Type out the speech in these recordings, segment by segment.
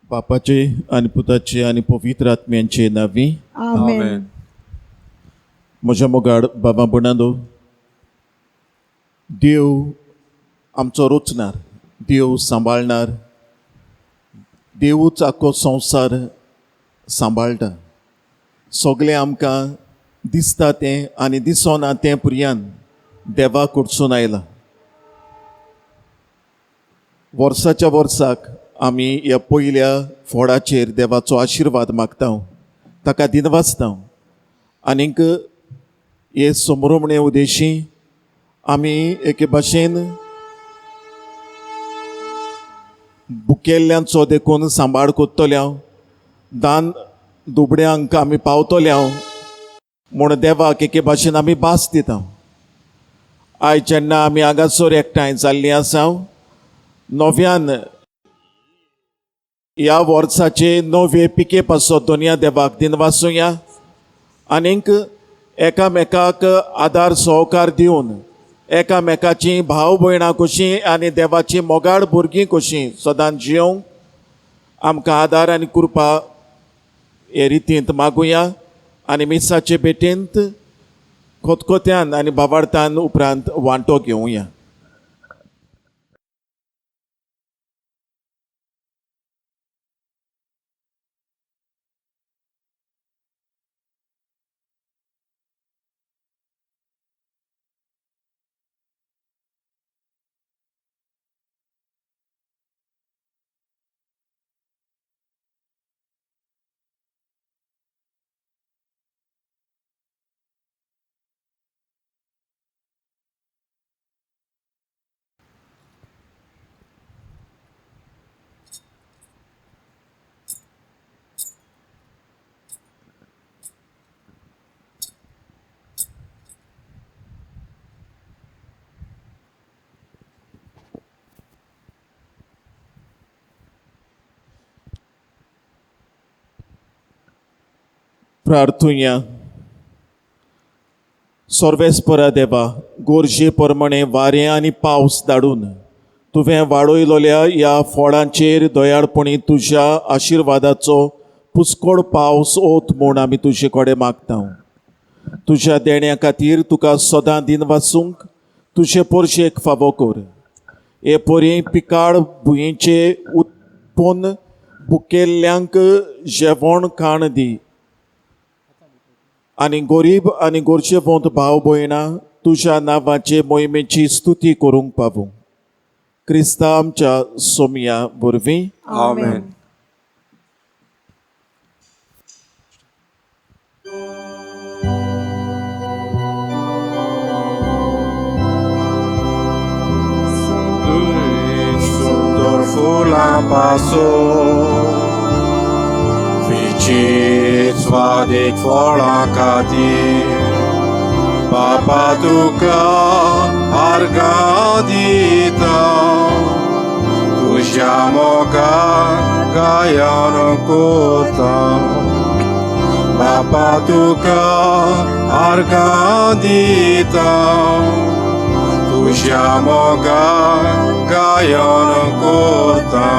बापाचे आनी पुताचे आनी पवित्र आत्म्यांचे नावी. Amen. म्हज्या मोगाड बाबा बुणादो, देव आमचो रोचणार, देव सांबाळणार, देवूच आख्खो संवसार सांबाळटा. सगळें आमकां दिसता तें आनी दिसना तें पुर्यान देवाक कडसून आयलां. वर्साच्या वर्साक आमी ह्या पयल्या फोडाचेर देवाचो आशिर्वाद मागता, ताका दिनवासता. आनीक हे समोरमणे उदेशी आमी एके भाशेन भुकेल्ल्यांचो देखून सांबाळ कोत्तोल्या, दान दुबड्यांक आमी पावतोल्या म्हूण देवाक एके भाशेन आमी भास दिता. आयज जेन्ना आमी हांगासर एकठांय जाल्लीं आसा, नव्यान ह्या वर्साचे नवे पिके पासत दोनया देवाक दिनवासुया. आनीक एकामेकाक आदार सहकार दिवन एकामेकाची भाव भयणां कशीं आनी देवाची मोगाड भुरगीं कशीं सदांच जियोंक आमकां आदार आनी कृपा हे रितींत मागुया. आनी मिसाचे भेटेंत खोतखोत्यान आनी भावार्थान उपरांत वांटो घेवया. प्रार्थुया. सर्वेस्परा देवा, गोरजे प्रमाणे वारें आनी पावस धाडून तुवें वाडयलोल्या ह्या फळांचेर दयाळपणी तुज्या आशिर्वादाचो पुस्कळ पावस ओत म्हूण आमी तुजे कडेन मागता. तुज्या देण्या खातीर तुका सदां दिनवासूंक तुजे पोरशेक फावो कर. हे पोरी पिकाळ भुंयेचे उत्पन्न भुकेल्ल्यांक जेवण खाण दी. आनी गरीब आनी गोरजेवंत भाव भयणां तुज्या नांवाचे मोहिमेची स्तुती करूंक पावूं. क्रिस्ता आमच्या सोमया वरवीं. Amen. Sundor fula paso, vicit svadik fola katir, Papa tuka argadita, tuja moga gayano kota, Papa tuka argadita, tuja moga gayano kota.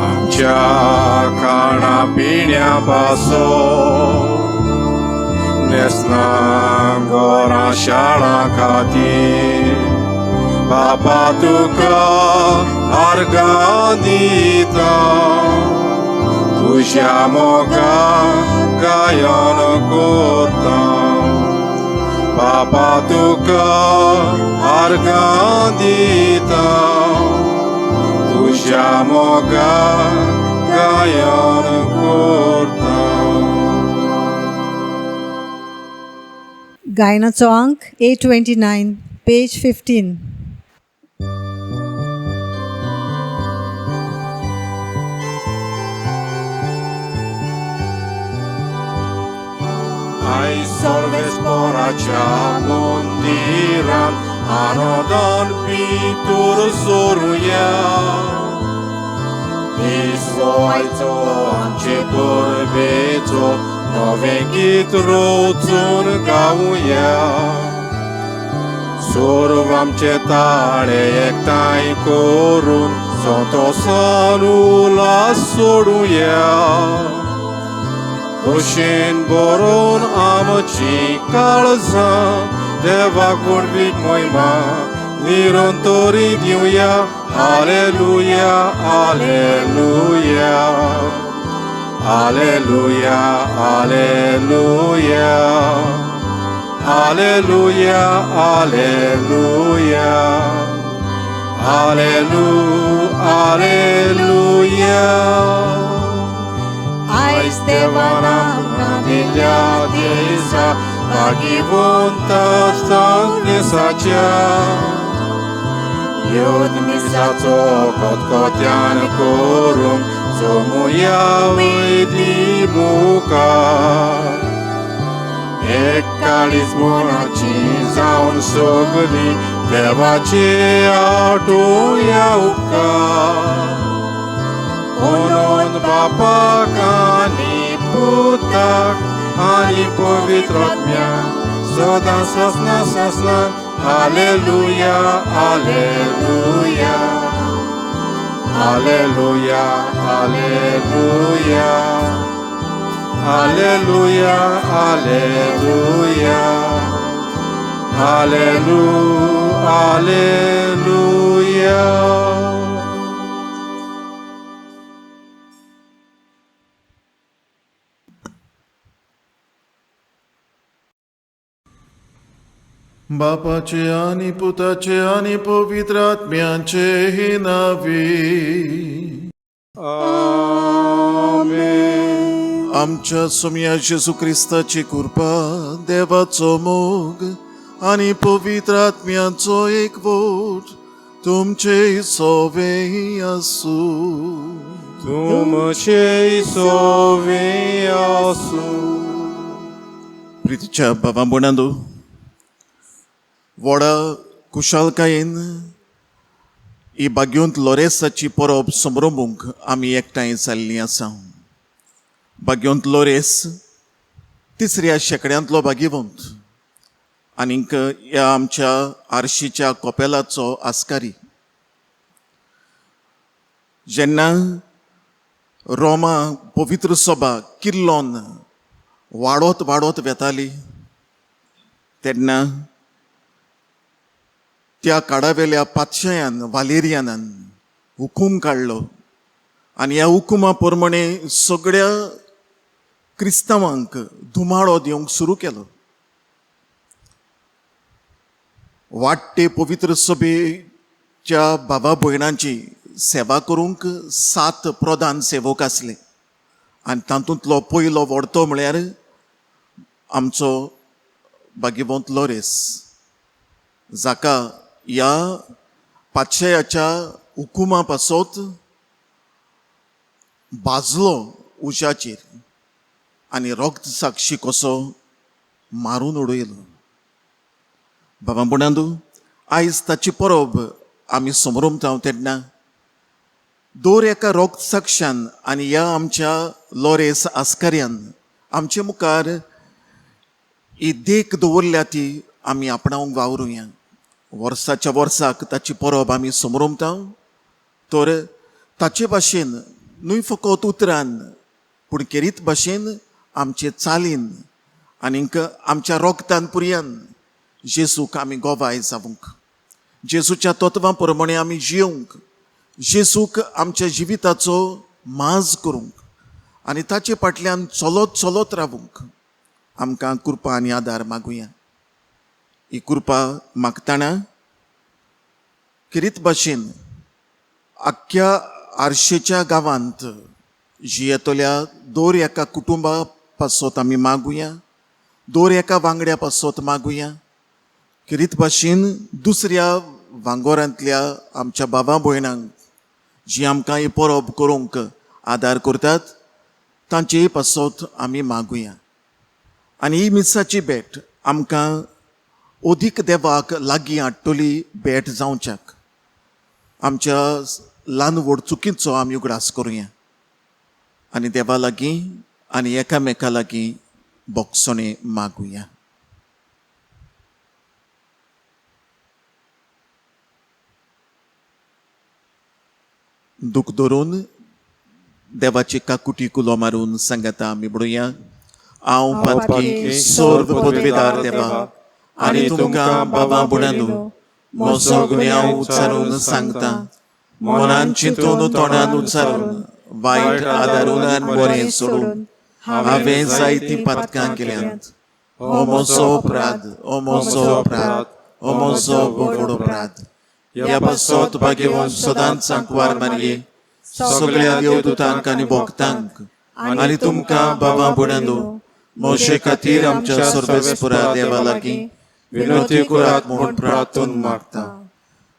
आमच्या खाणा पिण्या पासोन नेसना गोरा शाळा खातीर बापा तुका आर्गां दिता. तुज्या मोगा गायन करता. बापा तुका आर्गां दिता. तुज्या मोगा गायन करता. गायनाचो अंक A29, page 15. Ai सर्वेस्पराच्या मंदिरान आनंदान भितर सरुया. दिसवायचो आमचे परबेचो नवें गीत रोचून गावया. सोर्व आमचे ताळे एकठांय करून सोंतोसानूला सोडूया कुशीन बरोवन आमची काळजां देवाक वडवीक मोहिमा निरंतरी दिवया hallelujah hallelujah hallelujah hallelujah hallelujah hallelujah hallelujah आयज देवान आमकां दिल्या देसा भागिवंत संदेशाच्या योद मिसाचो कोतकोत्यान करूंक सोमुया वैदी मुखार एक काळीज मोनाची जावन सगली देवाचे आठोया उपकार म्हणून बापाक आनी पुताक आनी पवित्र आत्म्याक सदां ससना hallelujah hallelujah hallelujah hallelujah hallelujah hallelujah hallelujah बापाचे आणि पुताचे आणि पवित्र आत्म्याचे हे नावे आमेन. आमच्या सोम्या जेजू ख्रिस्ताची कृपा देवाचो मोग आणि पवित्र आत्म्याचो एकवट तुमचे सोवे आसू तुमचे सोवे आसू. प्रितीच्या बाबा बोणांदू व्हडा कुशालकायेन ही बाग्योंत लोरेसाची परब समरंभूंक आमी एकठांय जाल्लीं आसा. बाग्योंत लोरेस तिसऱ्या शेंकड्यांतलो बागीवंत आनीक ह्या आमच्या आर्शीच्या कोपेलाचो आस्कारी. जेन्ना रोमा पवित्र सभा किल्लोन वाडत वेताली तेन्ना त्या काळावेल्या पातशायान वालेरियानान हुकूम काडलो आनी ह्या हुकुमा प्रमाणे सगळ्या क्रिस्तांवांक धुमाळो दिवंक सुरू केलो. वाडटे पवित्र सभेच्या बाबा भयणांची सेवा करूंक 7 प्रधान सेवक आसले आनी तातूंतलो पयलो व्हडतो म्हळ्यार आमचो बागीवंत लोरेस, जाका ह्या पातशायाच्या हुकुमा पासत भाजलो उज्याचेर आनी रगत साक्षी कसो मारून उडयलो. बाबा बुणांदू आयज ताची परब आमी समरमता तेन्ना दर एका रगत साक्षान आनी ह्या आमच्या लोरेस आस्कार्यान आमचे मुखार ही देख दवरल्या ती आमी आपणावंक वावरुया. वर्साच्या वर्साक ताची परब आमी समरमता तर ताचे भाशेन न्हय फकत उतरान पूण खेरीत भाशेन आमचे चालीन आनीक आमच्या रोगतान पुरयान जेजूक आमी गोवाय जावंक, जेजूच्या तत्वां प्रमाणे आमी जियोंक, जेजूक आमच्या जिविताचो माज करूंक आनी ताचे फाटल्यान चलत रावूंक आमकां कृपा आनी आदार मागुया. ही कृपा मागतना खेरीत भाशेन आख्ख्या आर्शेच्या गांवांत जियेतल्या दर एका कुटुंबा पासत आमी मागुया, दर एका वांगड्या पासत मागुया. खेरीत भाशेन दुसऱ्या वांगोरांतल्या आमच्या बाबा भयणांक जी आमकां ही परब करूंक आदार करतात तांचे पासत आमी मागुया. आनी ही मिसाची भेट आमकां ओदीक देवाक लागीं हाडटली भेट जावच्याक आमच्या ल्हान व्हड चुकीचो आमी उगडास करुया आनी देवा लागीं आनी एकामेका लागीं बोगसणे मागुया. दूख धरून देवाची काकुटी कुलो मारून सांगता आमी म्हणुया हांव पातकी सोर्ग पदवेदार देवा आनी तुमकां बाबा बुडानू म्हजो गुन्यांव उच्चारून सांगता मनान चिंतून तोंडान उच्चारून वायट आदारून आनी बरें सोडून हांवें जायतीं पातकां केल्यांत हो म्हजो अपराध हो म्हजो अपराध हो म्हजो बोबडो अपराध ह्या पासत भाग्यवान सदांच सांकवार मारये सगळ्या देवदूतांक आनी भक्तांक आनी तुमकां बाबा बुडानू मोशे खातीर आमच्या सर्वेस्परा देवा लागीं विनंती करात म्हूण प्रार्थून मागता.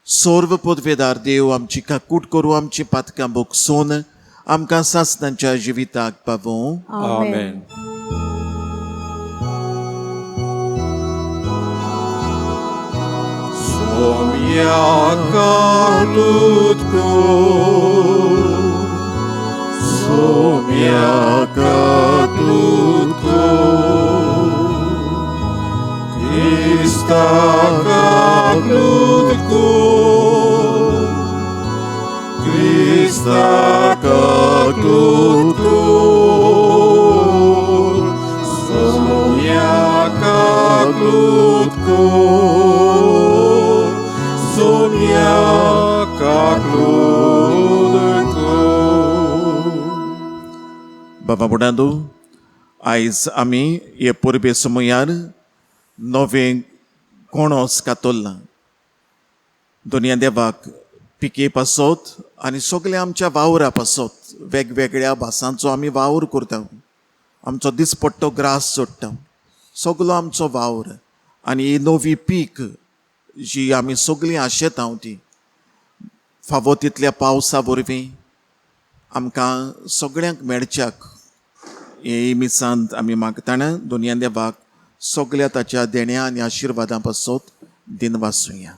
सोर्व पदवेदार देव आमची काकूट करूं आमची पातकां बोगसून आमकां सासणांच्या जिविताक पावूं. आमेन. बाबा बुडांदू आयज आमी हे परबे समयार नवें कोणोस कातोल्ला दोनया देवाक पिके पासत आनी सगळ्या आमच्या वावरा पासत वेगवेगळ्या भासांचो आमी वावर करता. आमचो दिसपट्टो ग्रास जोडटा सगळो आमचो वावर आनी ही नवी पीक जी आमी सगळीं आशेता ती फावो तितल्या पावसा वरवीं आमकां सगळ्यांक मेळच्याक हे मिसांत आमी मागतना दोनया देवाक सगळ्या ताच्या देण्या आनी आशिर्वादां पासत दिन वाचुया.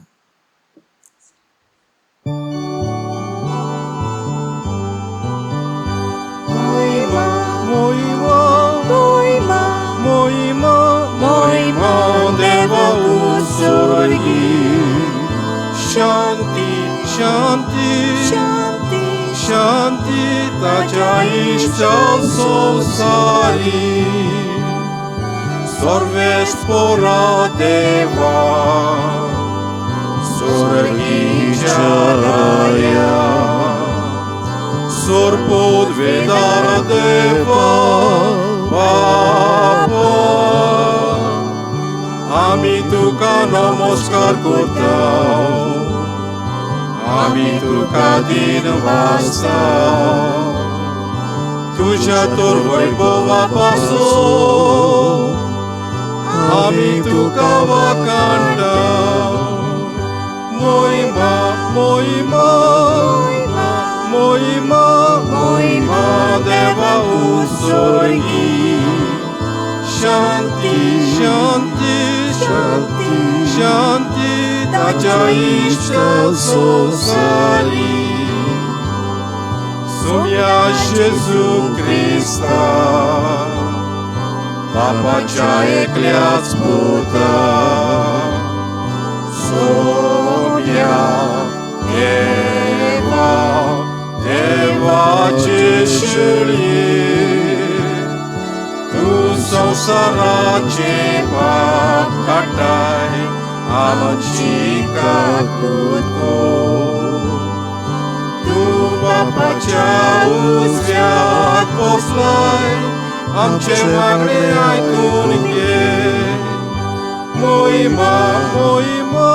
Shanti, shanti, Shanti, shanti, tacia iścia sosari. Sorvespora deva, sorgicia raja, sor podvedara deva, papa. Ami tuka namaskar kortao, ami tuka din vastao, तुझ्या तोर वैभवा पासो, ami tuka wakanta, moima, moima, moima, moima, deva usorgi, shanti, shanti, shanti, shanti, tacia iścia sosari. Sumia Jezu Krista, Papa cea ecleați puta, Sumia Eva, Eva ceșulie, Tu संसारा चेपा काटाय आमची काकूटको तू बापाच्या उजव्यात बसलाय आमचे मागणे ऐकून घे मोहिमा मोहिमा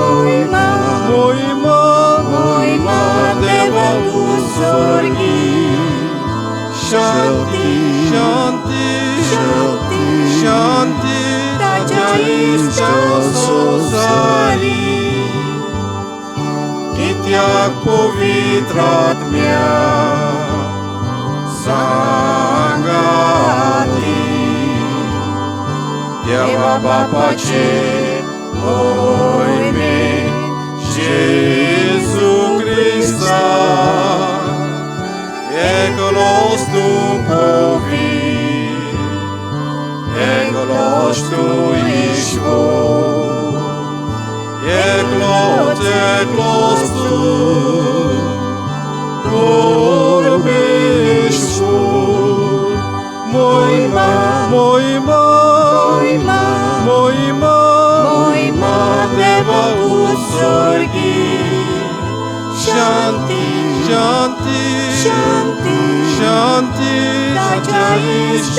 मोहिमा मोहिमा मोहिमा देवा उस्वर्गी शांती शांती शांती शांती ताच्या इष्टा सोसारी कित्याक पवित्र आत्म्या सांगाती देवा बापाचे मोहिमे Jezu Krista Eklos tu povi Eklos tu išvo Eklos tu शांती शांती शांती शांती ताच्या इष्ट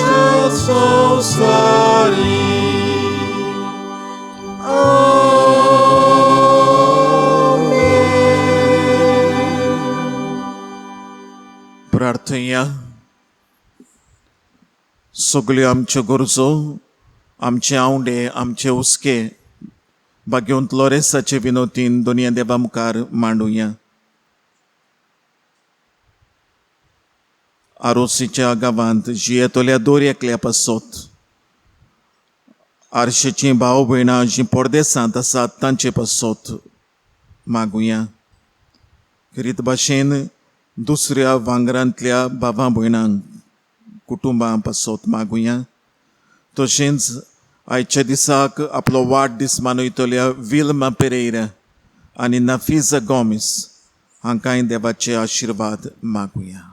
संसारी प्रार्थया सगळ्यो आमच्यो गरजो आमचे आवडे आमचे हुस्के भाग्यवंत लोरेसाचे विनोतीन दोनया देवा मुखार मांडुया. आरोसीच्या गांवांत जी येतोल्या दोर एकल्या पासत आरशेची भाव भयणां जीं परदेसांत आसात तांचे पासत मागुया. खरीत भाशेन दुसऱ्या वांगरांतल्या भावां भयणांक कुटुंबां पासत मागुया. तशेंच आयच्या दिसाक आपलो वाडदीस मनयतल्या विल्मा पेरेरा आनी नफिजा गॉमिस हांकांय देवाचे आशिर्वाद मागुया.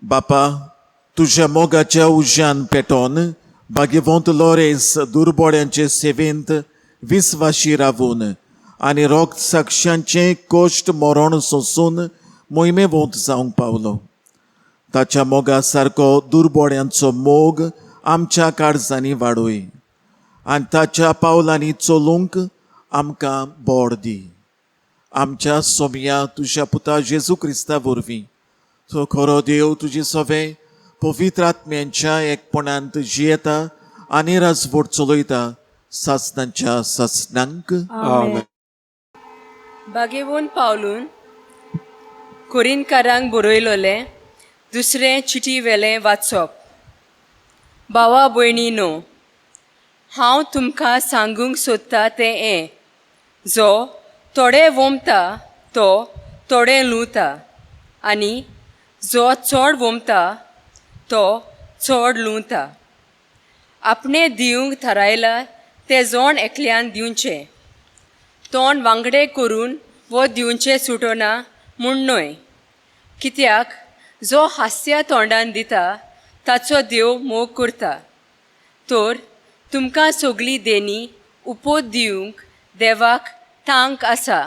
बापा, तुज्या मोगाच्या उज्यान पेटोवन भाग्यवंत लोरेस दुर्बोड्यांचे सेवेंत विस्वाशी रावून आनी रोग साक्षांचे कोश्ट मरण सोंसून मोहिमेवंत जावंक पावलो. ताच्या मोगा सारको दुर्बोड्यांचो मोग आमच्या काळजांनी वाडोय आनी ताच्या पावलांनी चलूंक आमकां बोड दी. आमच्या सोमया तुज्या पुता जेजू क्रिस्ता वरवीं तो खरो देव तुजी सवे पवित्र आत्म्यांच्या एकपणांत जियेता आनी राजवट चलयता सासणांच्या सासणांक. आमेन. भाग्यवंत पावलून कोरिंतकारांक बरयलोले दुसरें चिटी वेलें वाचप. भावा भयणीनो, हांव तुमकां सांगूंक सोदता तें हें, जो थोडे वोमता तो थोडे लुंता आनी जो चड वोमता तो चड लुंता. आपणें दिवंक थारायला तें जोण एकल्यान दिवचें. तोंड वांगडे करून वो दिवचें सुटोना म्हूण न्हय. कित्याक जो हास्य तोंडान दिता ताचो देव मोग करता. तर तुमकां सगळीं देणी उपोत दिवंक देवाक थांक आसा.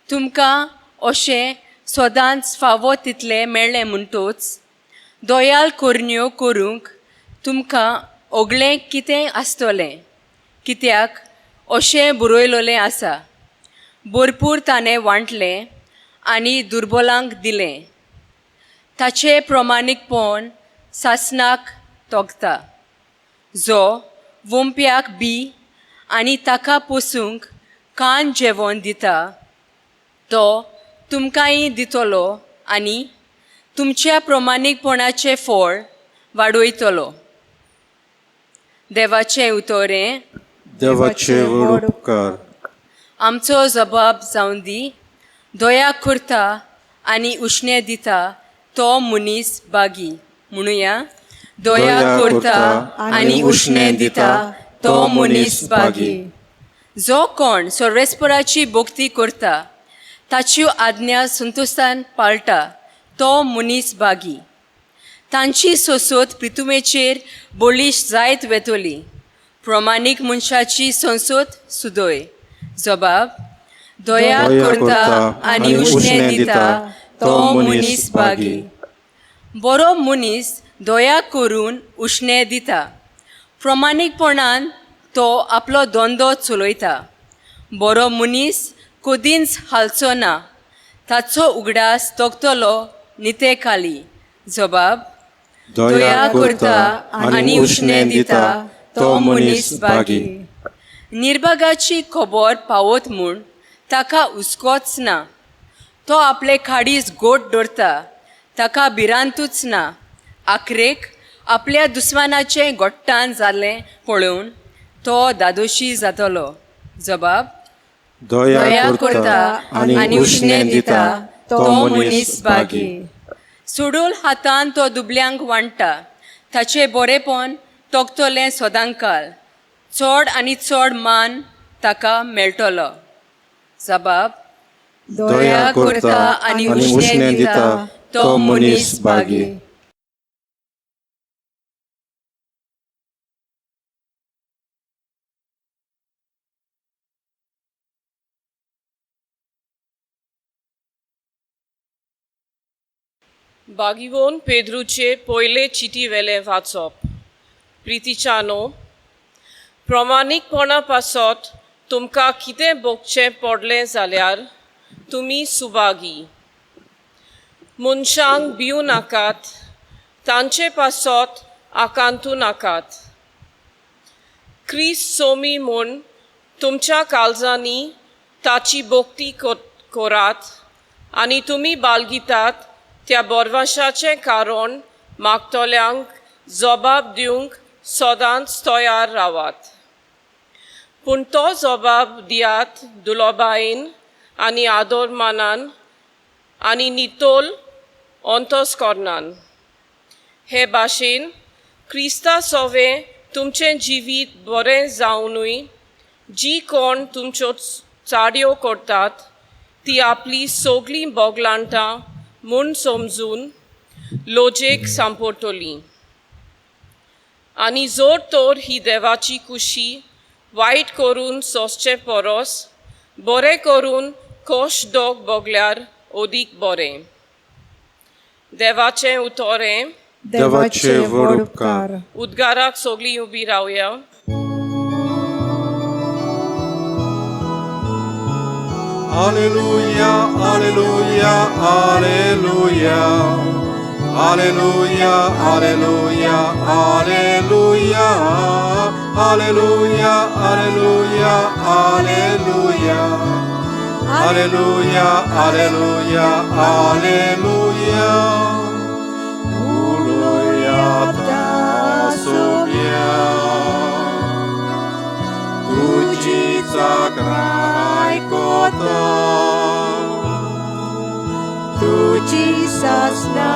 तुमकां अशें सदांच फावो तितलें मेळ्ळें म्हणटोच दोयाल कोरण्यो करूंक तुमकां ओगळें कितें आसतलें. कित्याक अशें बरयलोलें आसा, भरपूर ताणें वांटलें आनी दुर्बलांक दिलें. ताचें प्रमाणीकपण सासणाक तोगता. जो वोंप्याक बी आनी ताका पोसूंक कान जेवण दिता तो तुमकांय दितलो आनी तुमच्या प्रमाणीकपणाचें फळ वाडयतलो. देवाचें उतोरें. देवाचे व्हड उपकार. आमचो जबाब जावन दी. दया करता आनी उश्णें दिता तो मनीस बागी. म्हणुया, दया करता आनी उश्णें दिता तो मनीस बागी. जो कोण सर्वेस्पराची भक्ती करता ताच्यो आज्ञा संतोशान पाळटा तो मनीस बागी. तांची सोसोत पृथ्वेचेर बोलीश जायत वेतोली. प्रमाणीक मनशाची संसोत सुदय. जबाब. दया करता आनी उश्णें दिता तो मनीस बागी. बरो मनीस दया करून उश्णें दिता. प्रमाणीकपणान तो आपलो धंदो चलयता. बरो मनीस कदींच हालचो ना. ताचो उगडास तोगतलो नितेखाली. जबाब. दया करता आनी उश्णें दिता तो मनीस बागी. निर्भागाची खबर पावत म्हूण ताका हुस्कोच ना. तो आपले खाडीस गोट दवरता ताका भिरांतूच ना. आखरेक आपल्या दुस्मानाचें गोट्टान जाल्लें पळोवन तो दादोशी जातलो. जबाब. दया करता आनी उश्णें दिता तो मनीस बागी. सोडूल हातान तो दुबल्यांक वांडटा. ताचें बरेपण तोगतलें सदांकाल. चड आनी चड मान ताका मेळटलो. जबाब. दया करता आनी उश्णें दिता तो मनीस बागी. बागीवोन पेद्रूचे पयले चिटी वेले वाचप. प्रितीच्यानो, प्रमाणीकपणा पासत तुमकां कितें भोगचें पडलें जाल्यार तुमी सुभागी. मनशांक भिवू नाकात, तांचे पासत आकांतू नाकात. क्रिस्त सोमी म्हूण तुमच्या काळजांनी ताची भोक्ती करात आनी तुमी बाळगितात त्या बोरवाशाचें कारण मागतल्यांक जबाब दिवंक सदांच तयार रावात. पूण तो जबाब दियात दुलोबायेन आनी आदोरमानान आनी नितोल अंतस्करणान. हे भाशेन क्रिस्ता सोवें तुमचें जिवीत बरें जावनूय जी कोण तुमच्यो चाडयो करतात ती आपली सोगलीं बोगलांटां म्हूण समजून लोजेक सांपडटलीं. आनी जोर तोर ही देवाची कुशी वायट करून सोंसचे परस बरें करून खोश दोग बोगल्यार ओदीक बरें. देवाचें उतोरें. देवाचे व्हड उपकार. उद्गाराक सोगलीं उबी रावया. Alleluia, alleluia, alleluia. Alleluia, alleluia, alleluia. Alleluia, alleluia, alleluia. Alleluia, alleluia, alleluia. Uluiata sobie. Tudzica kraj kota. तुझी सासना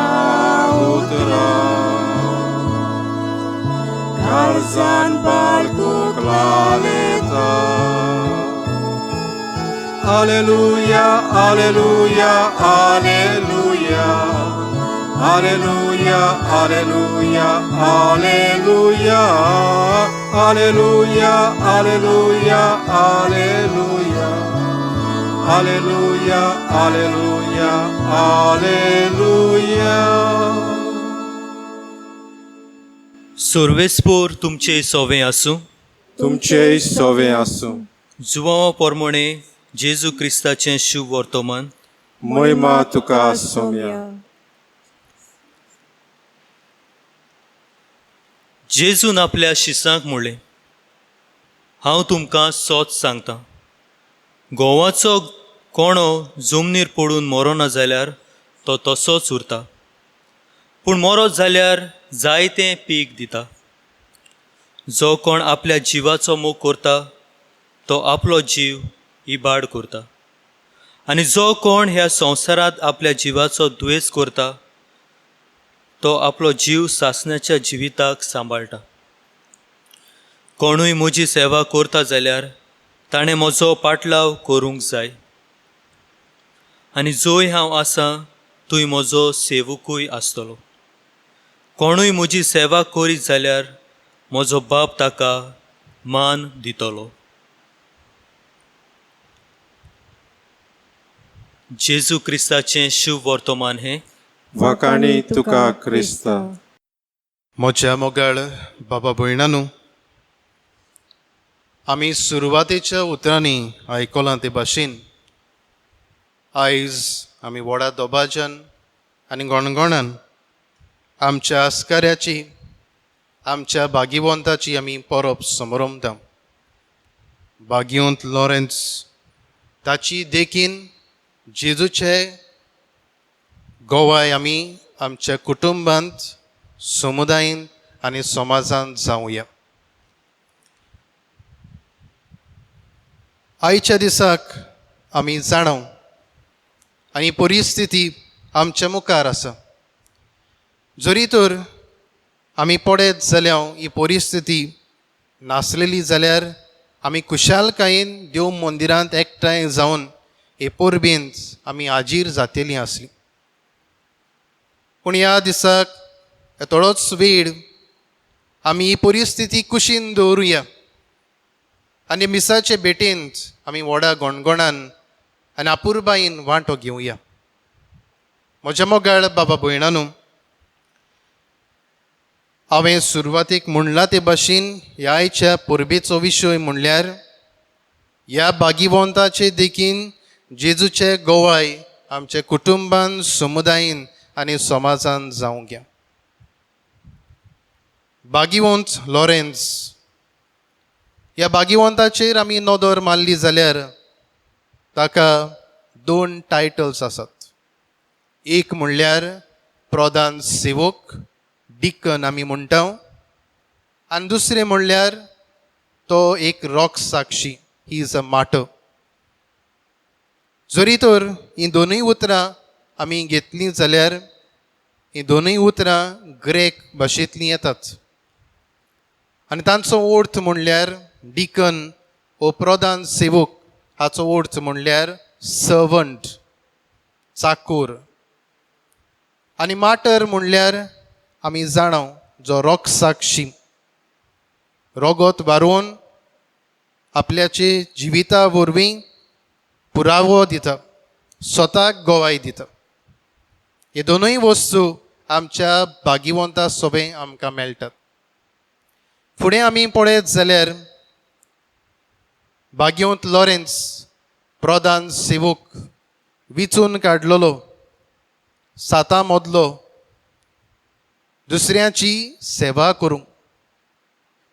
Utra. Garzan balku klaleta. Alleluia, alleluia, alleluia. Alleluia, alleluia, alleluia. Alleluia, alleluia, alleluia. Alleluia, alleluia, alleluia. सर्वेस्पोर तुमचे सोवें आसूं. तुमचे सोवें आसूं. जुवांवा पोरमोणे जेजू क्रिस्ताचें शुभ वर्तमान. महिमा तुका सोम्या. जेजून आपल्या शिसांक म्हणलें, हांव तुमकां सोच सांगतां, गोवाचो कोणो जमनीर पडून मरो ना जाल्यार तो तसोच उरता, पूण मरो जाल्यार जायतें पीक दिता. जो कोण आपल्या जिवाचो मोग करता तो आपलो जीव इबाड करता, आनी जो कोण ह्या संवसारांत आपल्या जिवाचो दुयेस करता तो आपलो जीव सासण्याच्या जिविताक सांबाळटा. कोणूय म्हजी सेवा करता जाल्यार ताणें म्हजो पाटलाव करूंक जाय, आनी जंय हांव आसां थंय म्हजो सेवकूय आसतलो. कोणूय म्हजी सेवा करीत जाल्यार म्हजो बाप ताका मान दितलो. जेजू क्रिस्ताचें शुभ वर्तमान हें. वाकाणी तुका क्रिस्ता. म्हज्या मोगाळ बाबा भयणांनो, आमी सुरवातेच्या उतरांनी आयकलां ते भाशेन आयज आमी व्हडा दोबाज्यान आनी गणगणान आमच्या आस्काऱ्याची, आमच्या भागिवंताची आमी परब समारंभता. भागिवंत लॉरेन्स ताची देखीन जेजूचे गोवाय आमी आमच्या कुटुंबांत, समुदायांत आनी समाजांत जावया. आयच्या दिसाक आमी जाणव आनी परिस्थिती आमच्या मुखार आसा. जरी तर आमी पडत जाल्यार ही परिस्थिती नासलेली जाल्यार आमी खुशालकायेन देव मंदिरांत एकठांय जावन हे परबेंत आमी हाजीर जातेलीं आसलीं. पूण ह्या दिसाक थोडोच वेळ आमी ही परिस्थिती कुशीन दवरुया आनी मिसाचे भेटेंत आमी व्हडा गणगणान आनी आपुरबायेन वांटो घेवया. म्हज्या मोगाळ बाबा भयणानू, हांवें सुरवातीक म्हणला ते भाशेन ह्या आयच्या परबेचो विशय म्हणल्यार ह्या भागिवंताचे देखीन जेजूचे गोवाय आमच्या कुटुंबान, समुदायान आनी समाजान जावंक घ्या. भागिवंत लॉरेन्स, ह्या भागिवंताचेर आमी नदर मारली जाल्यार ताका 2 टायटल्स आसात. एक म्हणल्यार प्रधान सेवक, डिकन आमी म्हणटा, आनी दुसरें म्हणल्यार तो एक rock Sakshi, he is a martyr. जरी तर ही दोनूय उतरां आमी घेतलीं जाल्यार ही दोनूय उतरां ग्रेक भाशेंतलीं येतात आनी तांचो अर्थ म्हणल्यार डिकन वो प्रधान सेवक हाचो अर्थ म्हणल्यार सर्वंट, चाकोर. आनी मार्टर म्हणल्यार आमी जाणाव जो रॉक साक्षी, रोगत वारोवन आपल्याचे जिविता वरवीं पुरावो दिता, स्वताक गोवाय दिता. हे दोनूय वस्तू आमच्या भागिवंता सोबे आमकां मेळटात. फुडें आमी पळयत जाल्यार भागिवंत लॉरेन्स प्रधान सेवक विचून काडलेलो 7 मदलो दुसऱ्याची सेवा करूंक.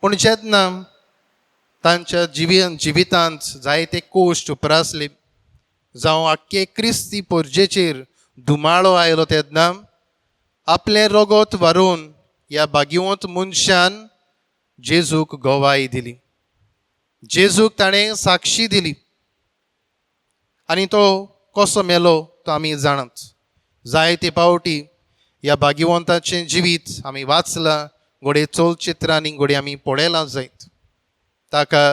पूण जेन्ना तांच्या जिवितांत जायते कोश्ट उप्रासले, जावं आख्खे क्रिस्ती परजेचेर धुमाळो आयलो, तेन्ना आपलें रगत वारोवन ह्या भागिवंत मनशान जेजूक गोवाय दिली. जेजूक ताणें साक्षी दिली आनी तो कसो मेलो तो आमी जाणात. जायते पावटी ह्या भागिवंताचें जिवीत आमी वाचलां, घोडे चलचित्रांनी घोडे आमी पळयलां जायत. ताका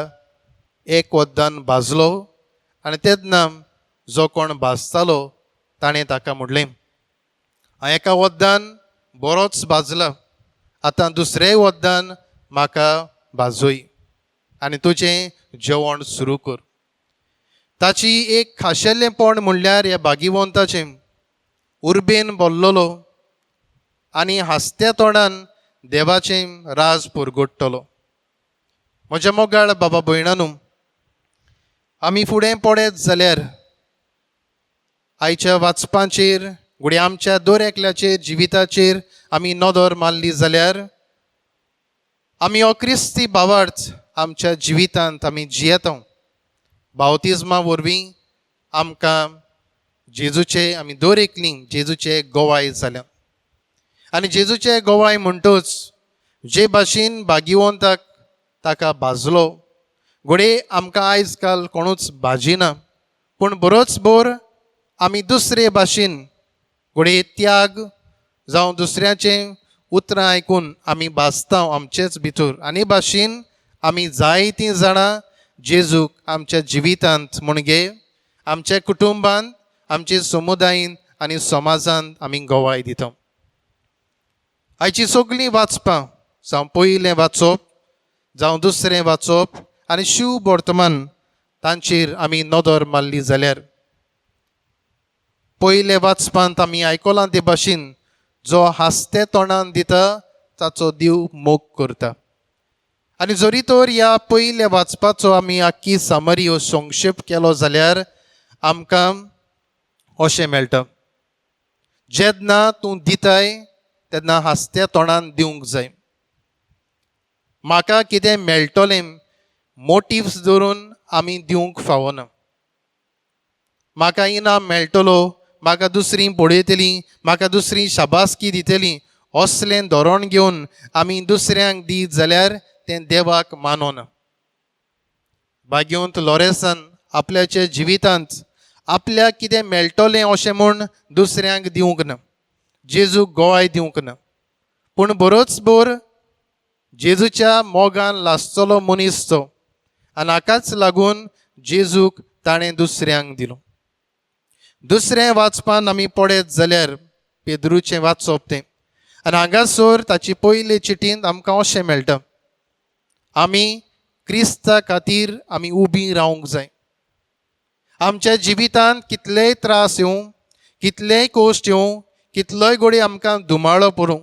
एक वद्दान भाजलो आनी तेन्ना जो कोण भाजतालो ताणें ताका म्हणलें, हांव एका वद्दान बरोच भाजला, आतां दुसरेंय वद्दान म्हाका भाजय आनी तुजें जेवण सुरू कर. ताची एक खाशेलेंपण म्हणल्यार ह्या भागिवंताचें उर्बेन बोल्लोलो आनी हांसत्या तोंडान देवाचें राज परगट्टलो. म्हज्या मोगाळ बाबा भयणानू, आमी फुडें पळयत जाल्यार आयच्या वाचपांचेर घोडे आमच्या दर एकल्याचेर जिविताचेर आमी नदर मारली जाल्यार आमी हो क्रिस्ती भावार्थ आमच्या जिवितांत आमी जियेता. बावतिजमा वरवीं आमकां जेजूचे आमी दर एकलीं जेजूचे गोवाय जाल्या. आनी जेजूचे गोवाय म्हणटच जे भाशेन भागिवंताक ताका भाजलो, घोडे आमकां आयज काल कोणूच भाजिना, पूण बरोच बोर आमी दुसरे भाशेन घोडे त्याग जावं दुसऱ्याचें उतरां आयकून आमी भाजता आमचेच भितर. आनी भाशेन आमी जायतीं जाणां जेजूक आमच्या जिवितांत म्हणजे आमच्या कुटुंबांत, आमचे समुदायान आनी समाजांत आमी गोवाय दिता. आयची सगळीं वाचपां, जावं पयलें वाचप जावं दुसरें वाचप आनी शिव वर्तमान तांचेर आमी नदर मारली जाल्यार पयले वाचपांत आमी आयकलां ते भाशेन जो हांसते तोंडान दिता ताचो देव मोग करता. आनी जरी तर ह्या पयल्या वाचपाचो आमी आख्खी सामरी हो संक्षेप केलो जाल्यार आमकां अशें मेळटा, जेन्ना तूं दिताय तेन्ना हांसत्या तोंडान दिवंक जाय. म्हाका कितें मेळटलें मोटिव्स धरून आमी दिवंक फावना. म्हाका इनाम मेळटलो, म्हाका दुसरीं पळयतलीं, म्हाका दुसरीं शाबासकी दितलीं, असलें धोरण घेवन आमी दुसऱ्यांक दीत जाल्यार तें देवाक मानोना. भाग्यवंत लॉरेन्सान आपल्याच्या जिवितांत आपल्याक कितें मेळटलें अशें म्हूण दुसऱ्यांक दिवंक ना, जेजूक गोवाय दिवंक ना, पूण बरोच बोर जेजूच्या मोगान लासतलो मनीस तो आनी हाकाच लागून जेजूक ताणें दुसऱ्यांक दिलो. दुसरें वाचपान आमी पळयत जाल्यार पेद्रूचें वाचप तें, आनी हांगासर ताची पयले चिटींत आमकां अशें मेळटा, आमी क्रिस्ता खातीर आमी उबीं रावंक जाय. आमच्या जिवितांत कितलेय त्रास येवं, कितलेय कोश्ट येवं, कितलोय घोडी आमकां धुमाळो पडूं,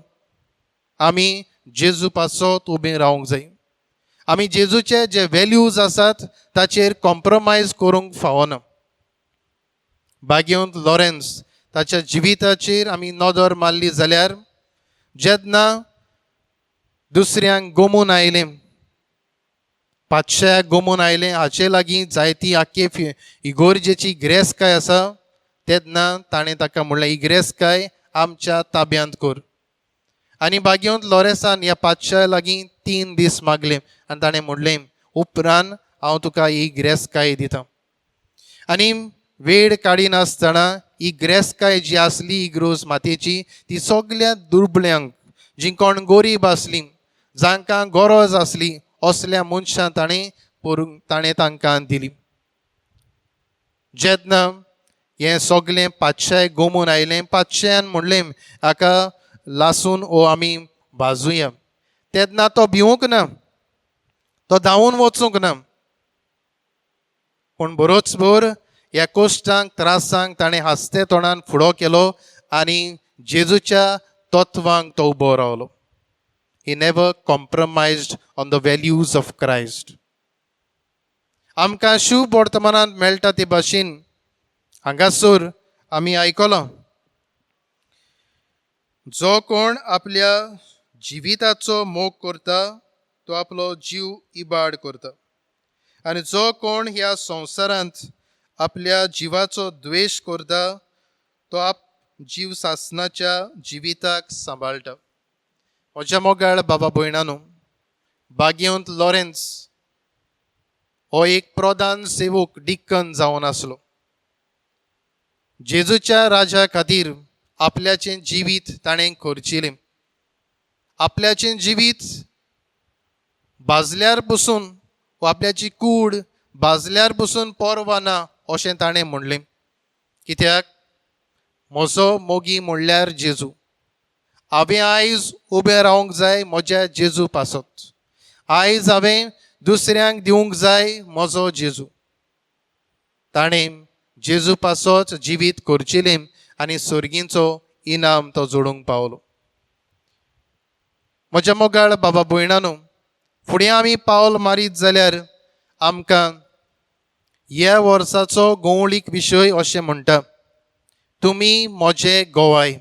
आमी जेजू पासत उबे रावंक जाय. आमी जेजूचे जे व्हॅल्यूज आसात ताचेर कॉम्प्रोमायज करूंक फावना. बागेंत लॉरेन्स ताच्या जिविताचेर आमी नदर मारली जाल्यार जेन्ना दुसऱ्यांक गमून आयलें, पातशाक गमून आयलें, हाचे लागीं जायती आख्खे इगोर्जेची गिरेस्तकाय आसा, तेन्ना ताणें ताका म्हणलें इगरेस्तकाय आमच्या ताब्यांत कर. आनी बागेंत लॉरेन्सान ह्या पातशा लागीं 3 दीस मागले आनी ताणें म्हणलें उपरांत हांव तुका ही गिरेस्तकाय दितां. आनी वेळ काडिनासतना ही गिरेस्तकाय जी आसली इग्रोस मातयेची ती सगळ्या दुर्बल्यांक, जीं कोण गरीब आसलीं, जांकां गरज आसली, असल्या मनशां ताणें तांकां दिली. जेन्ना हें सगळें पातशाक गमून आयलें, पातशान म्हणलें हाका लासून वो आमी भाजुया, तेन्ना तो भिवूंक ना, तो धांवून वचूंक ना. पूण बरोच भर ह्या कोश्टांक त्रासांक ताणें हांसते तोंडान फुडो केलो आनी जेजूच्या तत्वांक तो उबो रावलो. He never compromised on the values of Christ. आमकां शुभ वर्तमानांत मेळटा ते भाशेन हांगासर आमी आयकलां, जो कोण आपल्या जिविताचो मोग करता तो आपलो जीव इबाड करता, आनी जो कोण ह्या संवसारांत आपल्या जिवाचो द्वेश करता तो जीव सासणाच्या जिविताक सांबाळटा. म्हज्या मोगाळ बाबा भयणांनो, बागेंत लॉरेन्स हो एक प्रधान सेवक डिक्कन जावन आसलो. जेजूच्या राजा खातीर आपल्याचें जिवीत ताणें खर्चिलें. आपल्याचें जिवीत भाजल्यार पसून वा आपल्याची कूड भाजल्यार पसून पर्वा ना अशें ताणें म्हणलें. कित्याक म्हजो मोगी म्हणल्यार जेजू. हांवें आयज उबें रावंक जाय म्हज्या जेजू पासत. आयज हांवें दुसऱ्यांक दिवंक जाय म्हजो जेजू. ताणें जेजू पासत जिवीत करचिलें आनी सर्गींचो इनाम तो जोडूंक पावलो. म्हज्या मोगाळ बाबा भयणांनो, फुडें आमी पावल मारीत जाल्यार आमकां ह्या वर्साचो गवळीक विशय अशें म्हणटा, तुमी म्हजे गोवाय,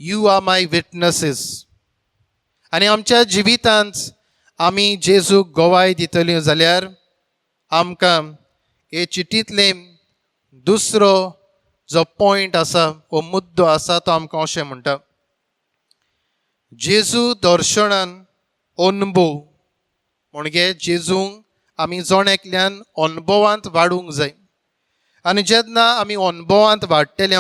यू आर माय विटनसीस. आनी आमच्या जिवितांत आमी जेजूक गोवाय दितल्यो जाल्यार आमकां हे चिटींतले दुसरो जो पॉयंट आसा वो मुद्दो आसा तो आमकां अशें म्हणटा, जेजू दर्शनान अनुभव म्हणजे जेजूंक आमी जण एकल्यान अनुभवांत वाडूंक जाय. आनी जेन्ना आमी अनुभवांत वाडटले,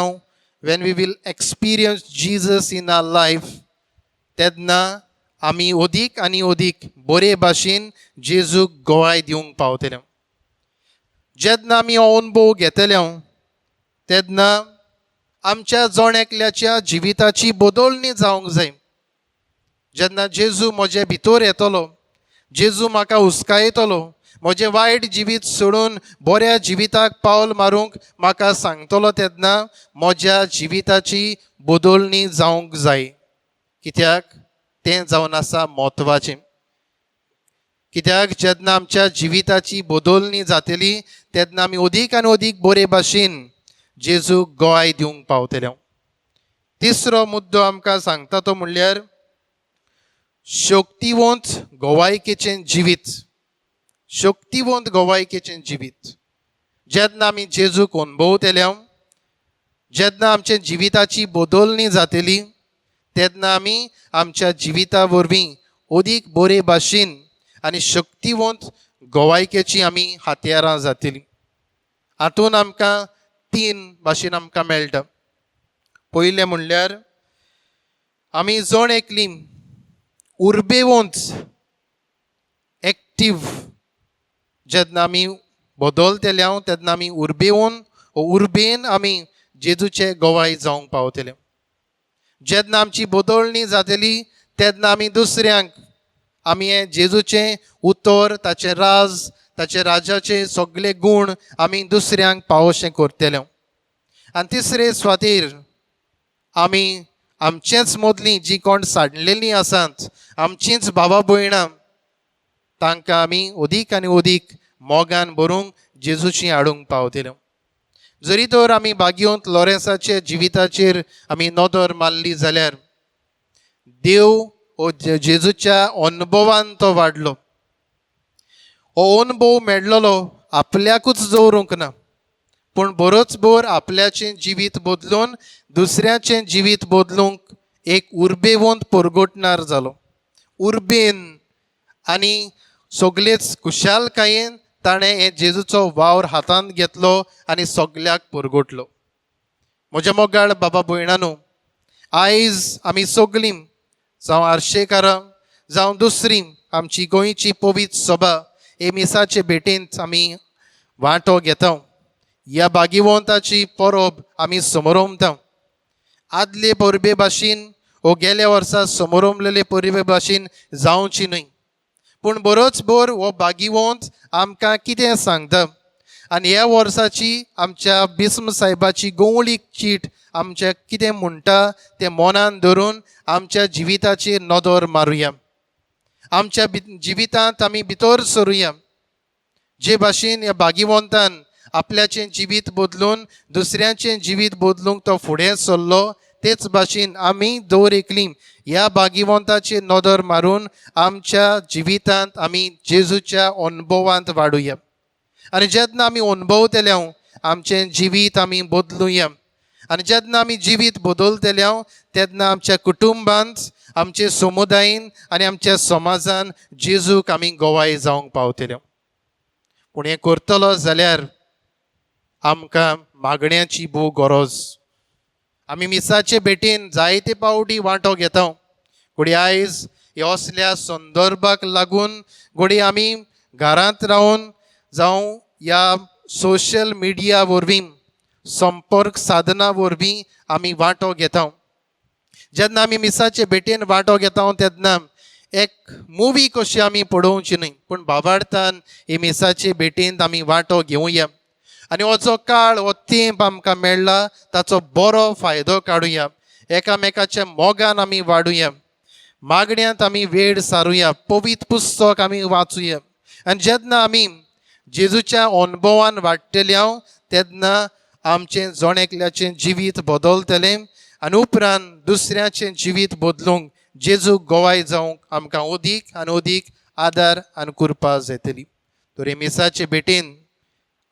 when we will experience Jesus in our life, तेन्ना आमी ओदीक आनी ओदीक बरे भाशेन जेजूक गोवाय दिवंक पावतले. जेन्ना आमी हो अनुभव घेतले तेन्ना आमच्या जण एकल्याच्या जिविताची बदलणी जावंक जाय. जेन्ना जेजू म्हजे भितर येतलो, जेजू म्हाका हुस्कायतलो, म्हजें वायट जिवीत सोडून बऱ्या जिविताक पावल मारूंक म्हाका सांगतलो, तेन्ना म्हज्या जिविताची बदलणी जावंक जाय. कित्याक तें जावन आसा म्हत्वाचें. कित्याक जेन्ना आमच्या जिविताची बदलणी जातली तेन्ना आमी ओदीक आनी ओदीक बरे भाशेन जेजूक गोवाय दिवंक पावतले. तिसरो मुद्दो आमकां सांगता तो म्हणल्यार शक्तिवंत गोवायकेचें जिवीत. शक्तिवंत गोवायकेचें जिवीत. जेन्ना आमी जेजूक अनुभवतले, जेन्ना आमच्या जिविताची बदलणी जातली, तेन्ना आमी आमच्या जिविता वरवीं ओदीक बरे भाशेन आनी शक्तिवंत गोवायकेची आमी हात्यारां जातलीं. हातून आमकां 3 भाशेन आमकां मेळटा. पयलें म्हणल्यार आमी जण एकलीं उर्बेवंत एक्टीव जेन्ना आमी बदलतले तेन्ना आमी उर्बेन आमी जेजूचे गोवाय जावंक पावतले. जेन्ना आमची बदलणी जातली तेन्ना आमी दुसऱ्यांक आमी हे जेजूचें उतर, ताचें राज, ताचे राजाचे सगळे गूण आमी दुसऱ्यांक पावोशें करतले. आनी तिसरे सुवातेर आमी आमचेच मदलीं जी कोण सांडलेलीं आसात, आमचींच भावां भयणां, तांकां आमी ओदीक आनी ओदीक मोगान भरूंक जेजूची हाडूंक पावतल्यो. जरी तर आमी बागयोंत लॉरेन्साचे जिविताचेर आमी नदर मारली जाल्यार देव हो जेजूच्या अनुभवान तो वाडलो. हो अनुभव मेळ्ळलो आपल्याकूच दवरूंक ना, पूण बरोच भर आपल्याचें जिवीत बदलून दुसऱ्याचें जिवीत बदलूंक एक उर्बेवंत परगोटणार जालो. उर्बेन आनी सगळेच खुशालकायेन ताणें हे जेजूचो वावर हातांत घेतलो आनी सगळ्याक परगोटलो. म्हज्या मोगाळ बाबा भयणांनो, आयज आमी सगळीं जावं आर्शेकारां जावं दुसरीं आमची गोंयची पवित्र सभा हे मिसाचे भेटेंत आमी वांटो घेता. ह्या भागिवंताची परब आमी समोरमता. आदले परबे भाशेन हो गेल्या वर्सा समोरमलेले परबे भाशेन जावची न्हय, पूण बरोच भर हो भागिवंत आमकां कितें सांगता आनी ह्या वर्साची आमच्या बिस्म साहेबाची गवळीक चीट आमच्या कितें म्हणटा तें मनान धरून आमच्या जिविताचेर नदर मारुया. आमच्या जिवितांत आमी भितर सरुया. जे भाशेन ह्या भागिवंतान आपल्याचें जिवीत बदलून दुसऱ्याचें जिवीत बदलूंक तो फुडें सरलो, तेच भाशेन आमी दर एकलीं ह्या भागिवंताचेर नदर मारून आमच्या जिवितांत आमी जेजूच्या अनुभवांत वाडुया. आनी जेन्ना आमी अनुभवतले आमचें जिवीत आमी बदलुया. आनी जेन्ना आमी जिवीत बदलतले तेन्ना आमच्या कुटुंबांत, आमच्या समुदायान आनी आमच्या समाजान जेजूक आमी गोवाय जावंक पावतल्यो. पूण हें करतलो जाल्यार आमकां मागण्याची भोव गरज. आमी मिसाचे भेटेन जायते पावटी वांटो घेता, घोडी आयज ह्या असल्या संदर्भाक लागून घोडी आमी घरांत रावन जावं ह्या सोशल मिडिया वरवीं संपर्क साधना वरवीं आमी वांटो घेता. जेन्ना आमी मिसाचे भेटेन वांटो घेता तेन्ना एक मुवी कशी आमी पळोवची न्हय, पूण भावार्थान ही मिसाचे भेटेंत आमी वांटो घेवया. आनी हो जो काळ, हो तेंप आमकां मेळ्ळा ताचो बरो फायदो काडुया. एकामेकाच्या मोगान आमी वाडुया. मागण्यांत आमी वेळ सारुया. पवित्र पुस्तक आमी वाचुया. आनी जेन्ना आमी जेजूच्या अनुभवान वाडटले तेन्ना आमचें जण एकल्याचें जिवीत बदलतलें आनी उपरांत दुसऱ्याचें जिवीत बदलूंक जेजू गोवाय जावंक आमकां ओदीक आनी ओदीक आदार आनी कृपा जातली. तर हे मिसाचे भेटेन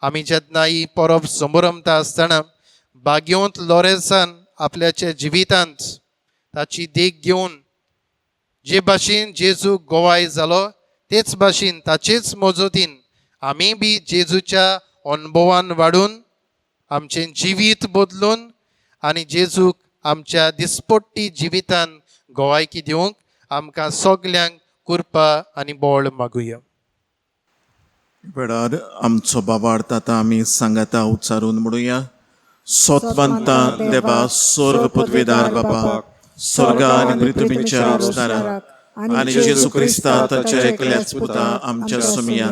आमी जेन्ना ही परब समोरमता आसतना भाग्यवंत लॉरेन्सान आपल्याच्या जिवितांत ताची देख घेवन जे भाशेन जेजू गोवाय जालो तेच भाशेन ताचेच मजतीन आमी बी जेजूच्या अनुभवान वाडून आमचें जिवीत बदलून आनी जेजूक आमच्या दिसपट्टी जिवितान गोवायकी दिवंक आमकां सगल्यांक कृपा आनी बळ मागुया. वेळार आमचो बाबार्थ आतां आमी सांगाता उच्चारून म्हणुया. सोतवंता देवा स्वर्ग पदवीदार बाबा, स्वर्गा आनी पृथ्वीच्या राजदाराक आनी जेजू क्रिस्ता ताच्या एकल्याच पुता आमच्या सुमिया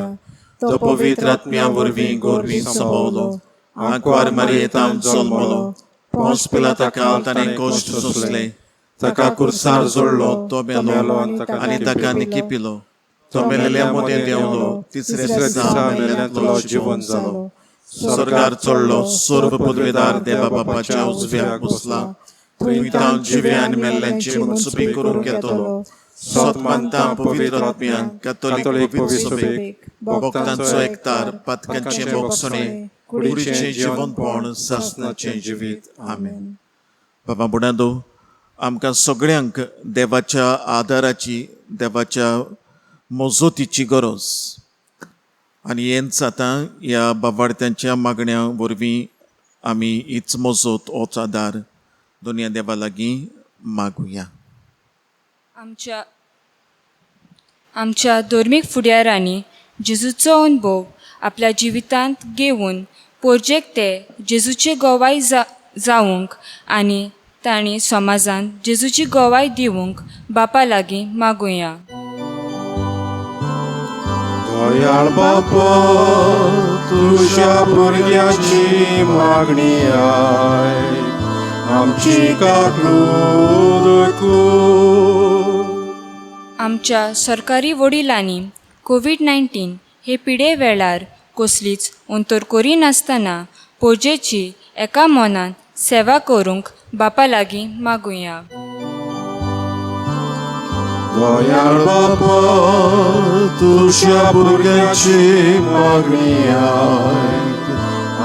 तो पवित्र आत्म्या वरवीं गोरवीं संभोवलो, आंकवार मारयेंतान जल्मलो, पोंस पिलाता काळ ताणें कश्ट सोंसले, ताका कुर्सार जोडलो, तो मेलो आनी ताका निकिपिलो, तो मेलेल्या मदें देंवलो, तिसऱ्या दिसा मेल्यांतलो जिवंत जालो, स्वर्गार चडलो, स्वर्ग पदवीदार देवा बापाच्या उजव्याक बसला, थंय तांव जिव्या आनी मेल्ल्यांची मनसुबी करूंक येतलो. सोत मानता पवित्र आत्म्यान कॅथोलीक पवित्र सभेक, भक्तांचो एकतार, पातकांचे मोगसणे, कुडीचें जिवंतपण, सासणाचें जिवीत. आमेन. बाबा बुडादो, आमकां सगळ्यांक देवाच्या आदाराची, देवाच्या मजतीची गरज आनी हेंच आतां ह्या बाबार्थ्यांच्या मागण्या वरवीं आमी हीच मजत, होच आदार दोनया देवा लागीं मागुया. आमच्या धर्मीक फुडाऱ्यांनी जेजूचो अनुभव आपल्या जिवितांत घेवन पोरजेक ते जेजूचे गोवाय जावंक आनी तांणी समाजांत जेजूची गोवाय दिवंक बापा लागीं मागुया. दयाळ बापा तुझ्या भुरग्याची मागणी आय आमची काकूद आमच्या सरकारी वडिलांनी कोविड-19 हे पिडे वेळार कसलीच अंतर करिनासतना पोरजेची एका मनान सेवा करूंक बापा लागीं मागुया. दयाळ बापा तुझ्या भुरग्याची मागणी आय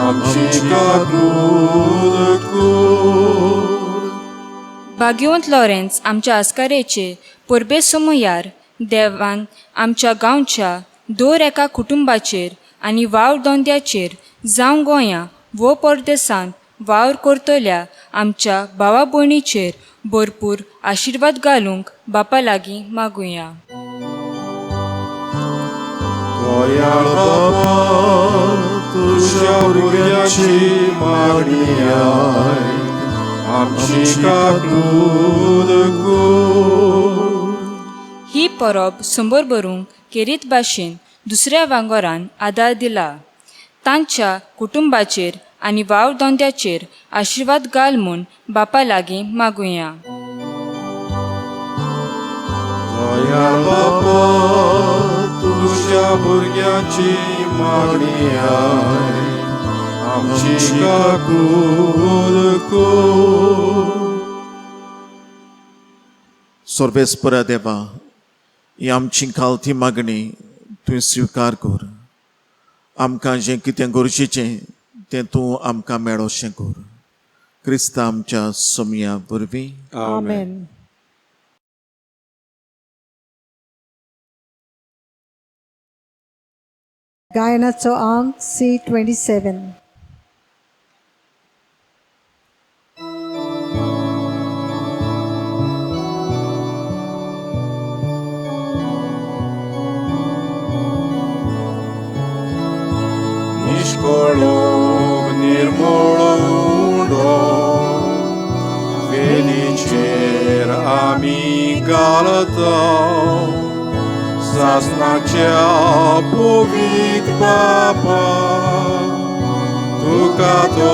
आमची काकूद भाग्यवंत लॉरेन्स आमच्या आस्कारेचे परबे समयार देवान आमच्या गांवच्या दर एका कुटुंबाचेर आनी वावर दोंद्याचेर जावं गोंयां वो परदेसांत वावर करतल्या आमच्या भावा भयणीचेर भरपूर आशिर्वाद घालूंक बापा लागीं मागुया. दयाळ बापा तुझ्या भुरग्याची मागणी आय आमची काकूद ही परब संबर भरूंक केरीत भाशेन दुसऱ्या वांगरान आदार दिला. तांच्या कुटुंबाचेर आनी वावर दोंद्याचेर आशिर्वाद घाल म्हूण बापा लागीं मागुया. दयाळ बापा तुझ्या भुरग्याची मागणी आय आमची काकूद सर्वेस्परा देवा ही आमची खालती मागणी तुवें स्विकार कर. आमकां जें कितें गरजेचें तें तूं आमकां मेळोशें कर. क्रिस्ता आमच्या सोमया वरवीं. Amen. गायनाचो अंक C27. निष्कळोक निर्मळ उडो वेलीचेर आमी घालता सासणाच्या पवित बापा तुका तो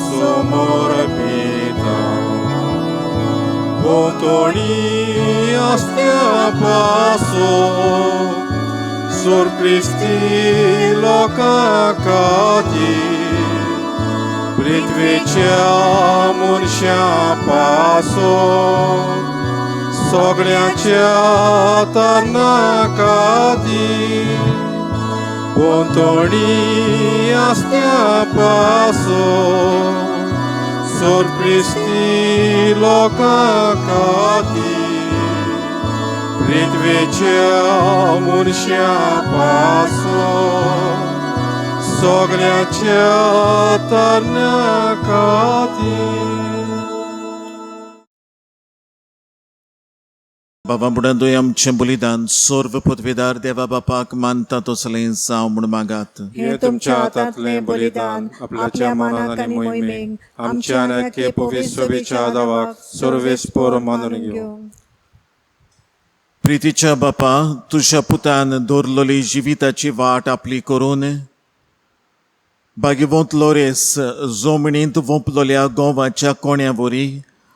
समर्पिता पोतोणी आस्त्या पासो सोर क्रिस्ती लोकां खातीर पृथ्वीच्या मनशां पासो सगळ्यांच्या तरणां खातीर पोतोणी आस्त्या पासो सोर क्रिस्ती लोकां खातीर पृथ्वीच्या मनशां पासो सगळ्यांच्या तरणां खातीर. बाबा बुडांदोय आमचें बलिदान सर्व पदवेदार देवा बापाक मानता तसलें जावं म्हूण मागात. हे तुमच्या हातांतलें बलिदान आपल्याच्या मनान आनी मोहिमेक आमच्या नखे पवित्र सोबेच्या दावाक सर्वेस्पर मानून घेवं. प्रितीच्या बापा तुझ्या पुतान दौरलेली जिविताची वाट आपली करून भाग्यवंत लोरेस जमणींत वोंपलोल्या गोवाच्या कोण्या वरी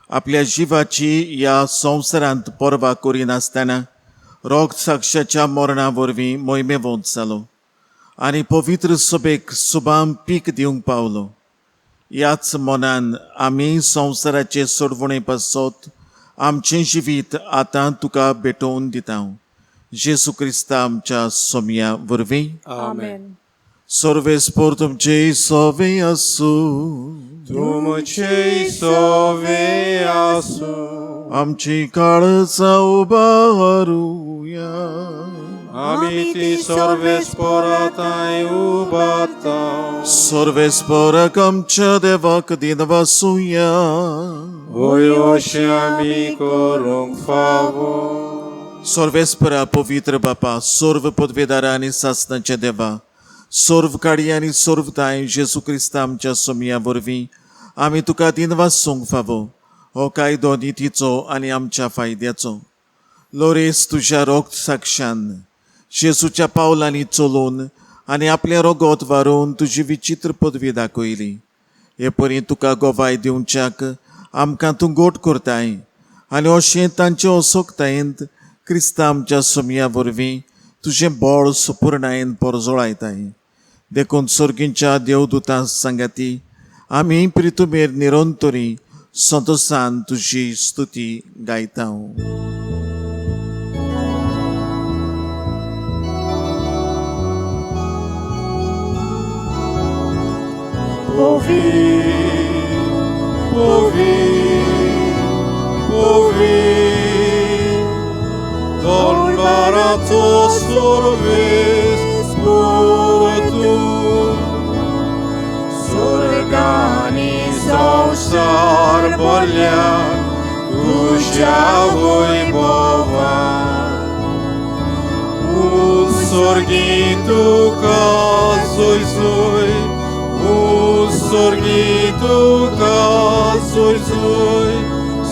आपल्या जिवाची ह्या संवसारांत पर्वा करिनासतना रोग साक्षाच्या मरणा वरवीं मोहिमेवंत जालो आनी पवित्र सभेक सुबाम पीक दिवंक पावलो. ह्याच मनान आमी संवसाराचे सोडवणे पासत आमचें जिवीत आतां तुका भेटोवन दिता. जेसू क्रिस्ता आमच्या सोमया वरवीं. Amen. सर्वेस्पर तुमचे सोवे आसूं. तुमचे सोवे आसूं. आमची काळजां उबारूया. आमी ती सर्वेस्पराताय उबारता. सर्वेस्पराक आमच्या देवाक दिन वासुया. होय अशें आमी करूंक फावो. सर्वेस्परा पवित्र बापा सर्व पदवेदारा आनी सासणाचे देवा सर्व काडी आनी सर्व ताय जेसू क्रिस्ता आमच्या सोमया वरवीं आमी तुका दिन वासूंक फावो. हो कायदो नितीचो आनी आमच्या फायद्याचो. लोरेस तुज्या रोग साक्षान जेसूच्या पावलांनी चलून आनी आपले रोगोत व्हारून तुजी विचित्र पदवी दाखयली. हे परी तुका गोवाय दिवच्याक आमकां तूं गोट करताय आनी अशें तांचे असोगतायेंत क्रिस्तां आमच्या सोमया वरवीं तुजें बळ सुपूर्णायेन परजोळायताय. देखून सर्गींच्या देवदूतां सांगाती आमी प्रितुमेर निरंतरी संतोसान तुजी स्तुती गायता. Sorgani संसार भरल्या तुझ्या वैभवा उत्सर्गी तुका सोय सोय उत्सर्गी तुका सोय सोय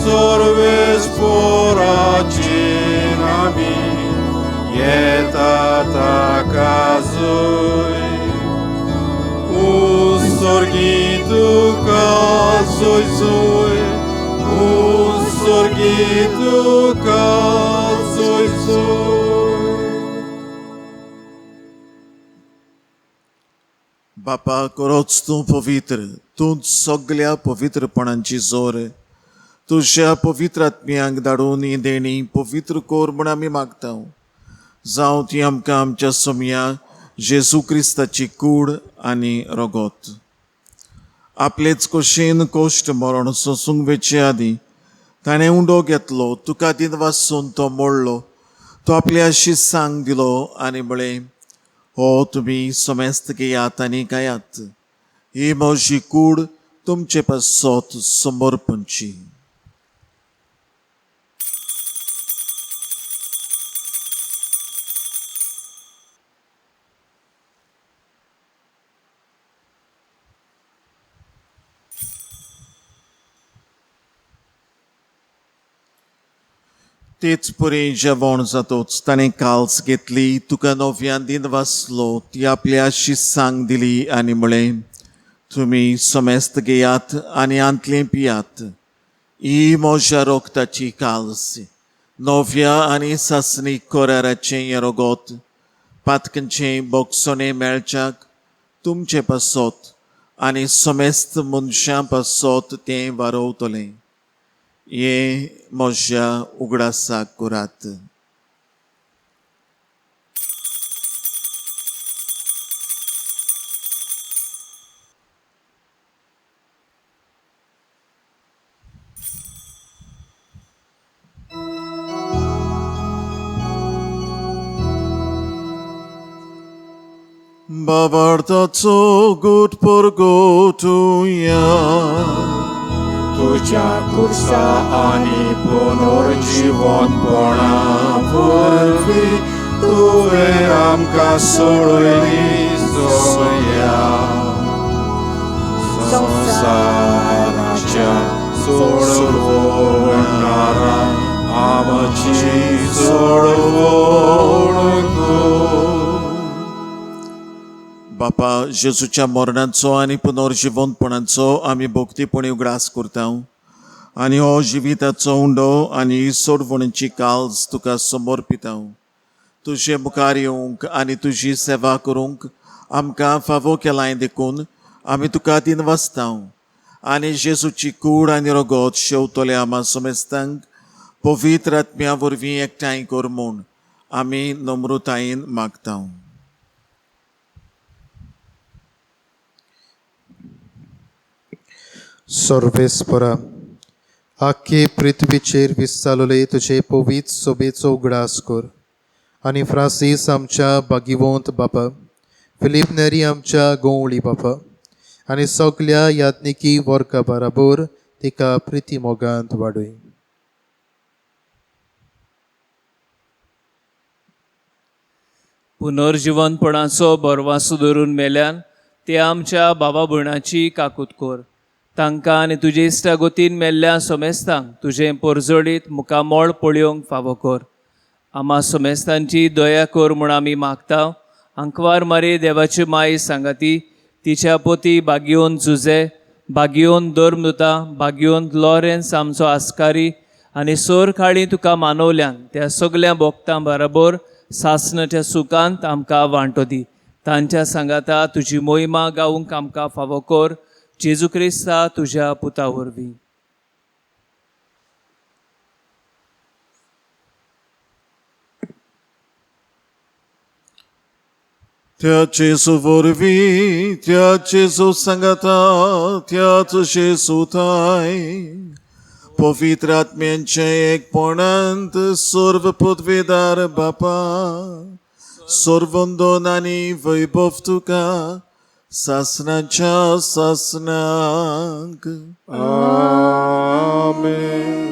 सर्वेस्पराची नामी येता ताका सोय उत्सर्गी तुका सोय सोय उत्सर्गी तुका सोय सोय. बापा खरोच तूं पवित्र, तूंच सगळ्या पवित्रपणांची जोर. तुज्या पवित्र आत्म्यांक धाडून ही देणी पवित्र कोर म्हूण आमी मागता. जावं ती आमकां आमच्या सोमया जेजू क्रिस्ताची कूड आनी रोगोत. आपलेच कुशीन कोश्ट मरण सोसूंक वेचे आदी ताणें उंडो घेतलो, तुका दिन वाचून तो मोडलो, तो आपल्या शिसांक दिलो आनी म्हळें, हो तुमी सोमेस्त घेयात आनी गायात. ही म्हजी कूड तुमचे पासत समर्पणची. तेच परी जेवण जातोच ताणें काल्स घेतली, तुका नव्यान दिन वाचलो, ती आपल्या शिसांक दिली आनी म्हळें, तुमी सोमेस्त घेयात आनी आंतलें पियात. ही म्हज्या रोगताची काल्स, नव्या आनी सासणी कोराराचें हें रोगोत, पातकांचें बोगसोणें मेळच्याक तुमचे पासत आनी सोमेस्त मनशां पासत तें वारोवतलें. ये म्हज्या उगडासाक करात. बाबार्थाचो गोट परगोटुया. तुझ्या कुर्सा आणि पुनर्जीवनपणा वरवीं तुवें आमकां सोडली सोमया. संवसाराच्या सोडवणारा आमची सोडवण कर. बापा जेजूच्या मरणाचो आनी पुनर्जीवनपणाचो आमी भोक्तीपणी उगडास करता आनी हो जिविताचो उंडो आनी सोडवणेची काल्स तुका समर्पिता. तुजे मुखार येवंक आनी तुजी सेवा करूंक आमकां फावो केलाय देखून आमी तुका दिन वाचता आनी जेजूची कूड आनी रोगोत शेवतले आमा सोमेस्तांक पवित्र आत्म्या वरवीं एकठांय कर म्हूण आमी नम्रतायेन मागता. सर्वेस्परा, आख्खे पृथ्वीचेर विस्तारले तुजे पवित्र सोबेचो उगडास कर आनी फ्रांसीस आमच्या बागिवंत बापा, फिलीप नेरी आमच्या गोवळी बापा आनी सगल्या यात्निकी वर्गा बराबर तिका प्रिती मोगांत वाडय. पुनर्जीवनपणाचो बरवासो धरून मेल्यान ते आमच्या बाबा भयणाची काकूत कर. तांकां आनी तुजे इश्टागोतीन मेल्ल्या सोमेस्तांक तुजें परजडीत मुखामोळ पळयोवंक फावो कर आम्हा सोमेस्तांची दया कर म्हूण आमी मागता. अंकवार मारी देवाची माय सांगाती, तिच्या पोती बागियोन जुजे, बागियोन धर्मदुता, बागियोन लॉरेन्स आमचो आस्कारी आनी सोर काळी तुका मानवल्यान त्या सगळ्या भोगतां बरोबर सासणाच्या सुखांत आमकां वांटो दी. तांच्या सांगाता तुजी मोहिमा गावूंक आमकां फावो कर. जेजू क्रिस्ता तुज्या पुता वरवीं. त्याच येसू वरवीं, त्याच येसू सांगाता, त्याच येसू थाय पवित्र आत्म्यांचे एकपणांत सर्व पदवेदार बापा, सर्वंदोन आनी वैभव तुका सासनाच्या सासनाक. आमेन.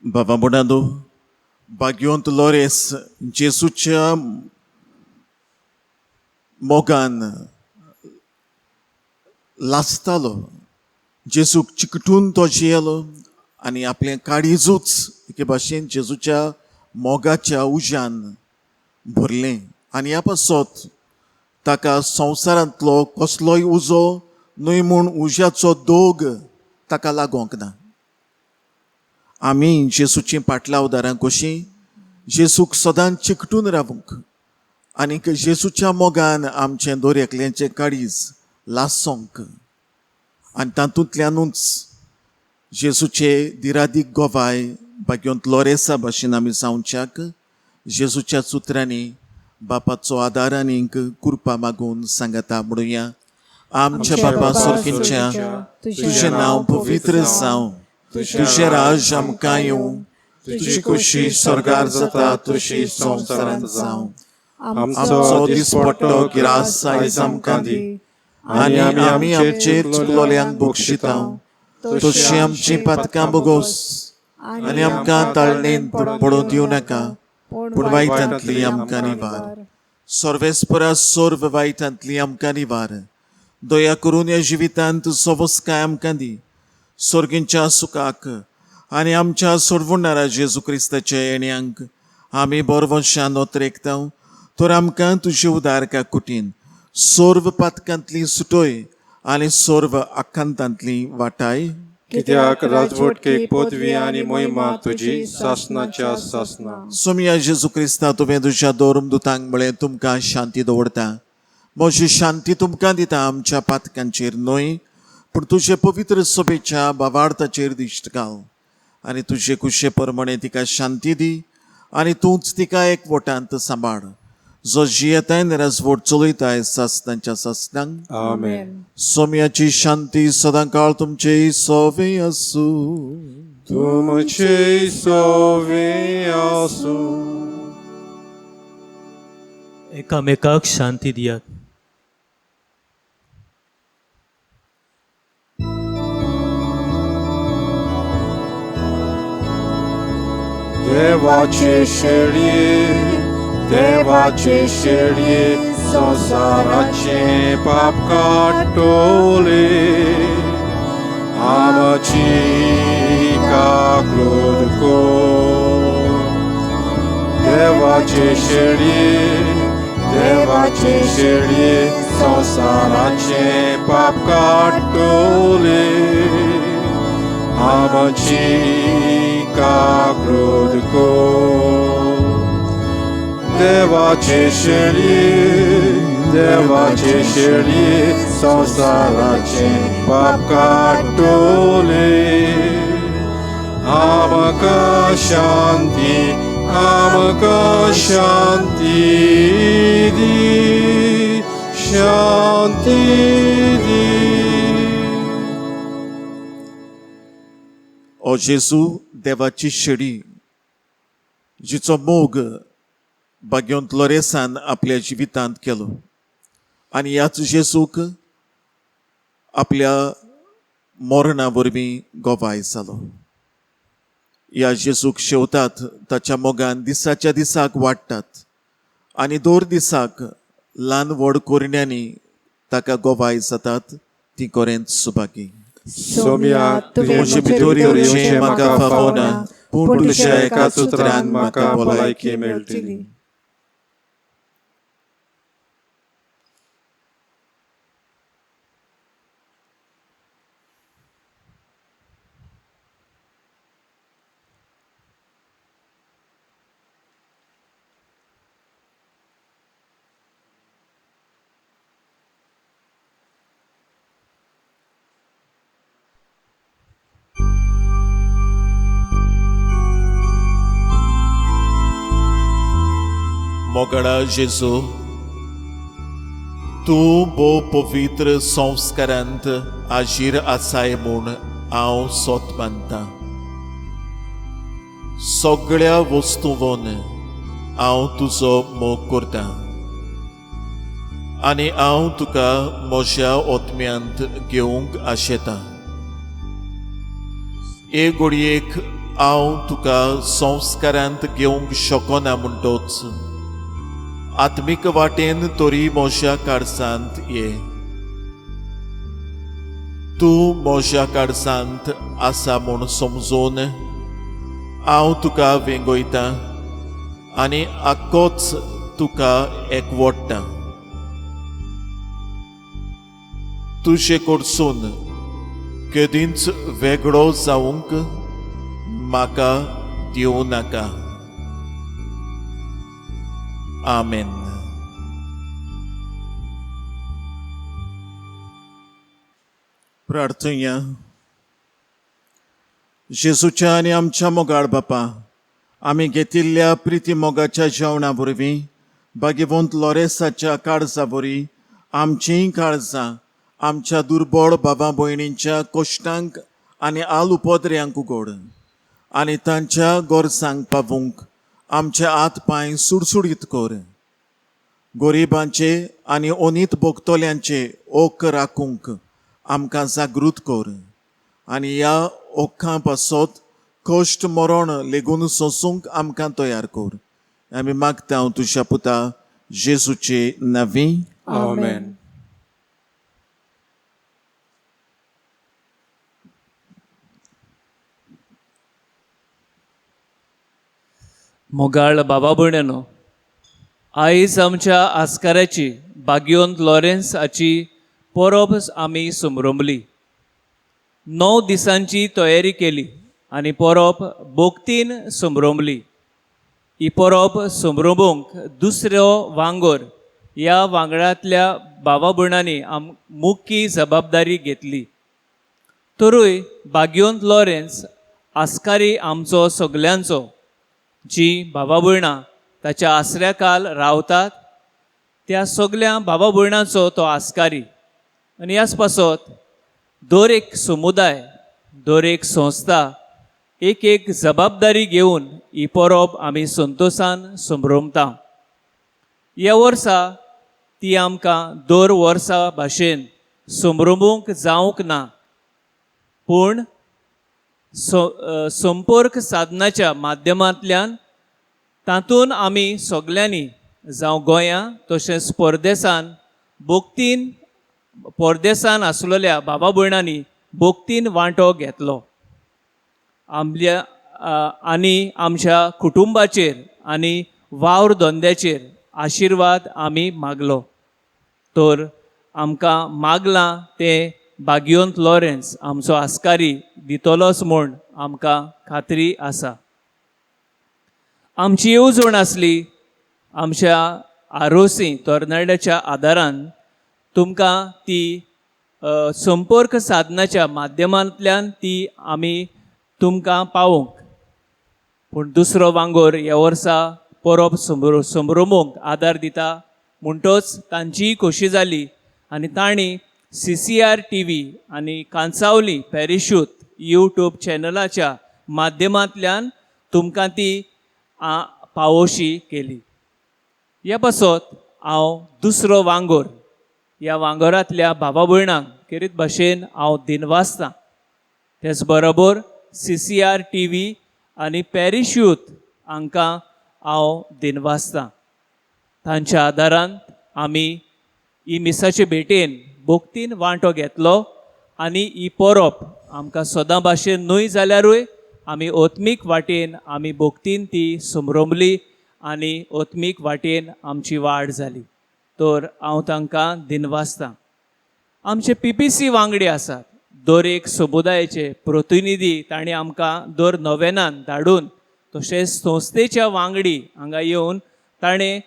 बाबा बुडादो बागियोंत लोरेस जेसूच्या मोगान लासतालो. जेसूक चिकटून तो जियेलो आनी आपलें काळीजूच एके भाशेन जेजूच्या मोगाच्या उज्यान भरलें. आनी ह्या पासत ताका संवसारांतलो कसलोय उजो न्हय म्हूण उज्याचो दोग ताका लागोंक ना. आमी जेसूची पाटलावदारां कशीं जेसूक सदांच चिकटून रावूंक आनीक जेसूच्या मोगान आमचें दर्याकल्यांचें काळीज लासोंक आनी तातूंतल्यानूच जेसूचे दिरादीक गोवाय बागियोंत लोरेसा भाशेन आमी जावच्याक जेसूच्या सुत्रांनी बापाचो आदार आनीक कृपा मागून सांगाता म्हणुया. आमच्या बापा सुर्गींच्या तुजें नांव पवित्र जावं, तुजें राज आमकां येवं, तुजी खुशी स्वर्गार जाता तशी संवसारांत जावं. आमचो दिसपट्टो गिरास आयज आमकां दी आनी आमी आमचेर चुकलोल्यांक बक्षिता तशी आमची पातकां बोगोस आनी आमकां ताळणेंत पडूं दिवं नाका पूण वायटांतली आमकां निवार. सर्वेस्परा सर्व वायटांतली आमकां निवार. दया करून ह्या जिवितांत सवस्काय आमकां दी. सर्गींच्या सुखाक आनी आमच्या सोडवणारा जेजू क्रिस्ताच्या येण्याक आमी बरवशान ओतरेकता. तर आमकां तुजे उदारका कुटीन सर्व पातकांतली सुटोय आनी सर्व आखांतांतली वाटाय. कित्याक राजवटकेक पदवी आनी मोहिमा तुजी सासनाच्या सासना. सोमया जेजू क्रिस्ता तुवें तुज्या दोरमदुतांक म्हळें तुमकां शांती दवरता. म्हजी शांती तुमकां दिता. आमच्या पातकांचेर न्हय पूण तुजे पवित्र सभेच्या भावार्थाचेर दिश्ट घाल आनी तुजे कुशे प्रमाणे तिका शांती दी आनी तूंच तिका एकवटांत सांबाळ. जो जियेताय राजवट चलयताय सासनांच्या सासनांक. आमेन. सोम्याची शांती सदां काळ तुमचे सोवे आसूं. तुमचे सोवे आसूं. एकामेकाक शांती दियात. देवाचे शेळये संसाराचे पाप काटोले. आमची काक्रोध कोर. देवाचे शेळये संसाराचे पाप काटोले. आमची काक्रोध कोर. देवाचे शेळये संसाराचे पाप काटोले. आमकां शांती दी. ओ जेजू देवाची शेळी जिचो मोग बागियोंत लोरेसान आपल्या जिवितांत केलो आनी ह्याच जेजूक आपल्या मरणा वरवीं गोवाय जालो. ह्या जेजूक शेवतात ताच्या मोगान दिसाच्या दिसाक वाडटात आनी दर दिसाक ल्हान व्हड कोरण्यांनी ताका गोवाय जातात. ती गोरेंत सुभागी. सोम्या तुवें म्हजे म्हजे भितर भितर येवचें येवचें म्हाका म्हाका फावना, फावना पूण तुज्या एका उतरान म्हाका भलायकी मेळटली. मोगडा जेजू, तूं भोव पवित्र संस्कारांत आजीर आसाय म्हूण हांव सोत मानतां. सगळ्या वस्तूंवन हांव तुजो मोग करतां आनी हांव तुका म्हज्या ओतम्यांत घेवंक आशेतां. हे घडयेक हांव तुका संस्कारांत घेवंक शकना म्हणटोच आत्मीक वाटेन तरी म्हज्या काळजांत ये. तूं म्हज्या काळजांत आसा म्हूण समजून हांव तुका वेंगयतां आनी आख्खोच तुका एकवटतां. तुजे कडसून केदींच वेगळो जावंक म्हाका दिवं नाका. आमेन. प्रार्थया. जेजूच्या आनी आमच्या मोगाळ बापा, आमी घेतिल्ल्या प्रिती मोगाच्या जेवणा वरवीं भाग्यवंत लॉरेसाच्या काळजा वरी आमचींय काळजां आमच्या दुर्बळ भावा भयणींच्या कश्टांक आनी आल उपद्र्यांक उगड आनी तांच्या गोरजांक पावूंक आमचे हात पांय सुडसुडीत कर. गरिबांचे आनी ओनीत भोगतोल्यांचे ओख राखूंक आमकां जागृत कर आनी ह्या ओखां पासत कश्ट मरण लेगून सोंसूंक आमकां तयार कर. आमी मागता तुज्या पुता जेजूचे नांवीं. आमेन. मोगाळ बाबा भयणानो, आयज आमच्या आस्काराची भाग्यवंत लॉरेन्स हाची परब आमी समरंबली. 9 दिसांची तयारी केली आनी परब बोगतीन समरंबली. ही परब समरंबूंक दुसरो वांगोर ह्या वांगडांतल्या भावा भयणांनी मुख्य जबाबदारी घेतली. तरूय भाग्यवंत लॉरेन्स आस्कारी आमचो सगल्यांचो, जी भावा भयणां ताच्या आसऱ्या काल रावतात त्या सगळ्या भावा भयणांचो तो आस्कारी. आनी ह्याच पासत दर एक समुदाय, दर एक संस्था एक जबाबदारी घेवन ही परब आमी संतोशान संभ्रमता. ह्या वर्सा ती आमकां दर वर्सा भाशेन संभ्रमूंक जावंक ना, पूण संपर्क साधनाच्या माध्यमांतल्यान तातूंत आमी सगल्यांनी जावं गोंयां तशेंच परदेसान आसलेल्या भावा भयणांनी बोगतीन वांटो घेतलो. आनी आमच्या कुटुंबाचेर आनी वावर धंद्याचेर आशिर्वाद आमी मागलो. तर आमकां मागलां तें भाग्यवंत लॉरेन्स आमचो आस्कारी दितलोच म्हूण आमकां खात्री आसा. आमची येवजण आसली आमच्या आरोसी तोर्नाड्याच्या आदारान तुमकां ती संपर्क साधनाच्या माध्यमांतल्यान ती आमी तुमकां पावोवंक. पूण दुसरो वांगोर ह्या वर्सा परब संभ्रमूंक आदार दिता म्हणटच तांचीय खोशी जाली आनी तांणी CCR TV आनी कांसावली पॅरिशूत यूट्यूब चॅनलाच्या माध्यमांतल्यान तुमकां ती पावोशी केली. ह्या पासत हांव दुसरो वांगोर ह्या वांगोरांतल्या भावा भयणांक खेरीत भाशेन हांव दिनवासतां. तेच बरोबर CCR TV आनी पॅरिशूत हांकां हांव दिनवासतां. तांच्या आदारान आमी ही मिसाचे भेटेन बोगतीन वांटो घेतलो आनी ही परब आमकां सदां भाशेन न्हय जाल्यारूय आमी ओत्मीक वाटेन आमी भोगतीन ती समरमली आनी ओत्मीक वाटेन आमची वाड जाली. तर हांव तांकां दिनवासतां. आमचे PPC वांगडी आसात. दर एक समुदायाचे प्रतिनिधी तांणी आमकां दर नोवेनान धाडून तशेंच संस्थेच्या वांगडी हांगा येवन ताणें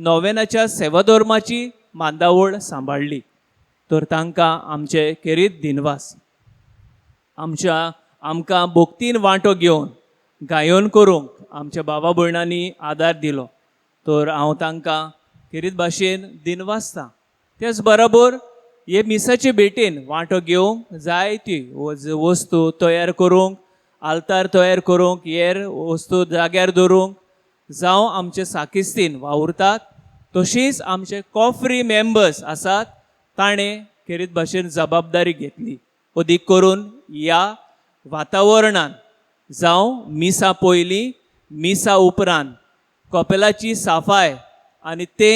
नोवेनाच्या सेवा धर्माची मांदावळ सांबाळली. तर तांकां आमचे खेरीत दिनवास. आमकां भोगतीन वांटो घेवन गायन करूंक आमच्या भावा भयणांनी आदार दिलो. तर हांव तांकां खेरीत भाशेन दिनवासतां. तेच बरोबर हे मिसाचे भेटेन वांटो घेवंक जायती वस्तू तयार करूंक, आल्तार तयार करूंक, हेर वस्तू जाग्यार दवरूंक जावं आमचे साकिस्तीन वावुरतात. तशींच आमचे कॉफ्री मेंबर्स आसात ताणें खेरीत भाशेन जबाबदारी घेतली. अदीक करून ह्या वातावरणान जावं मिसा पयलीं मिसा उपरांत कपेलाची साफाय आनी ते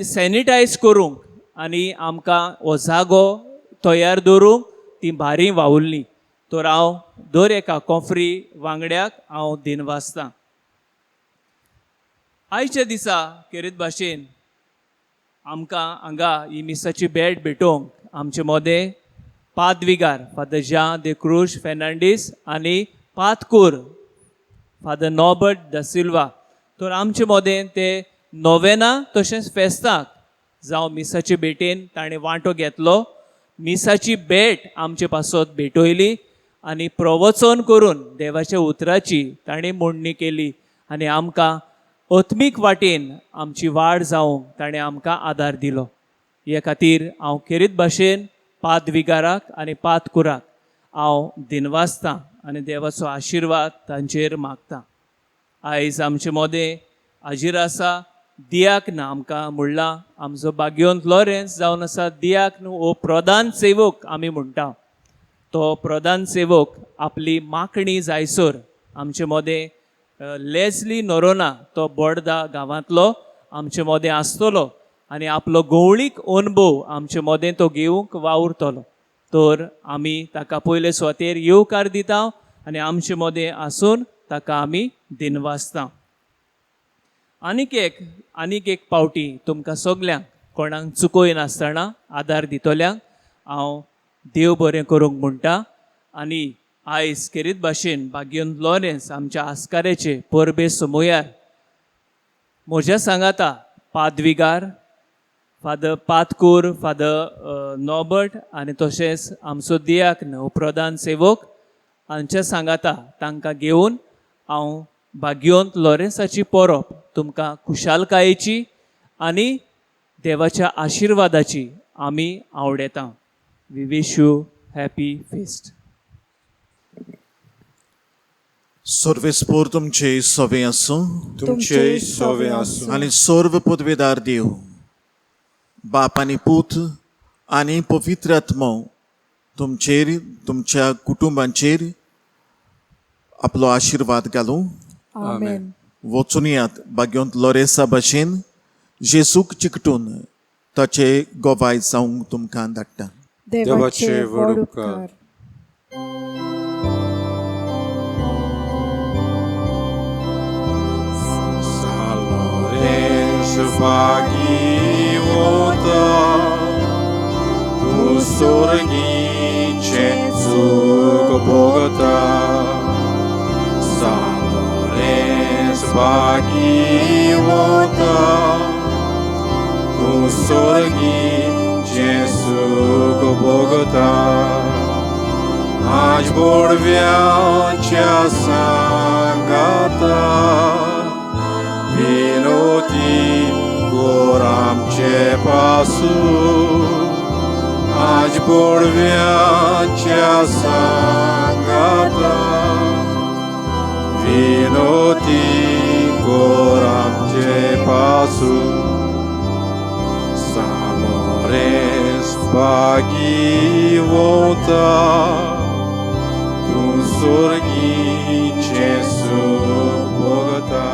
सॅनिटायज करूंक आनी आमकां हो जागो तयार दवरूंक ती भारी वावुरली. तर हांव दर एका कॉफ्री वांगड्याक हांव दिनवासतां. आयच्या दिसा खेरीत भाशेन आमकां हांगा ही मिसाची भेट भेटोवंक आमचे मोदें पाद्विगार फादर जां दे क्रूज फेर्नांडीस आनी पातकूर फादर नॉबर्ट दा सिल्वा. तर आमचे मोदें ते नोवेना तशेंच फेस्ताक जावं मिसाचे भेटेन ताणें वांटो घेतलो. मिसाची भेट आमचे पासत भेटयली आनी प्रवचन करून देवाच्या उतराची ताणें मोडणी केली आनी आमकां ओत्मीक वाटेन आमची वाड जावंक ताणें आमकां आदार दिलो. हे खातीर हांव खेरीत भाशेन पाद्विगाराक आनी पातकुराक हांव दिनवासतां आनी देवाचो आशिर्वाद तांचेर मागतां. आयज आमचे मोदें हाजीर आसा दियाक्न आमकां म्हणलां. आमचो बाग्योंत लॉरेन्स जावन आसा दियाक्न हो प्रधान सेवक आमी म्हणटा. तो प्रधान सेवक आपली मागणी जायसर आमचे मोदें लेस्ली नोरोना तो बोर्दा गांवांतलो आमचे मोदें आसतलो आनी आपलो गवळीक अनुभव आमचे मोदें तो घेवंक वावुरतलो. तर आमी ताका पयले सुवातेर येवकार दिता आनी आमचे मोदें आसून ताका आमी दिनवासतां. आनीक एक पावटी तुमकां सगल्यांक कोणाक चुकोय नासतना आदार दितल्यांक हांव देव बरें करूंक म्हणटा. आनी आयज खेरीत भाशेन बाग्योंत लॉरेन्स आमच्या आस्काऱ्याचे परबे समोयार म्हज्या सांगाता पाद्विगार फादर पातकूर फादर नॉबर्ट आनी तशेंच आमचो दियाक्न प्रधान सेवक हांच्या सांगाता तांकां घेवन हांव बाग्योंत लॉरेन्साची परब तुमकां खुशालकायेची आनी देवाच्या आशिर्वादाची आमी आवडेतां. We wish you happy fest. सर्वेस्पोर तुमचे सवे आसूं तुमचे सोवे आसूं आनी सर्व पदवेदार देव बाप आनी पूत आनी पवित्र आत्मो तुमचेर तुमच्या कुटुंबांचेर आपलो आशिर्वाद घालूं. Amen. वचून यात बाग्योंत लॉरेन्सा भाशेन जेजूक चिकटून ताचे गोवाय जावंक तुमकां धाडटा. देवाचे व्हड उपकार. Vagiota, tu sorgice zug Bogota, Salores vagiota, tu sorgice zug Bogota, Aż borwiacia sangata, Vinoti goram ce pasu, Aż borwiacia sangata, Vinoti goram ce pasu, Salores vagiota, tu sorgice sub Bogota.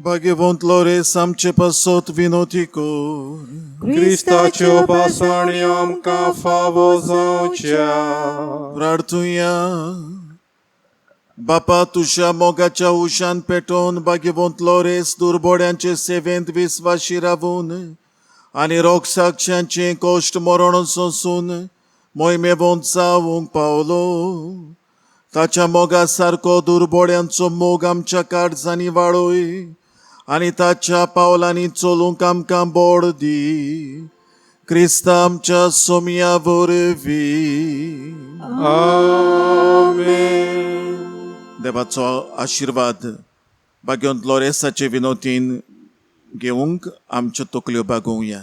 Bhagavantloris amche pasot vinoti kor. Chrystaच्यो पासणी आमकां फावो जावच्या प्रार्थुया बापा तुझ्या मोगाच्या उशान पेटोवन भाग्यवंतलोरेस दुर्बोड्यांचे सेवेंत विस्वाशी रावून आनी रोगसाक्षांचे cost मरण सोंसून मोहिमेवंत जावंक पावलो. ताच्या मोगा सारको दुर्बोड्यांचो मोग आमच्या काळजांनी वाडोय आनी ताच्या पावलांनी चलूंक आमकां बोड दी. क्रिस्ता आमच्या सोमया वरवीं. आमेन. देवाचो आशिर्वाद भाग्यवंत लोरेसाचे विनोतीन घेवंक आमच्यो तकल्यो बागोवया.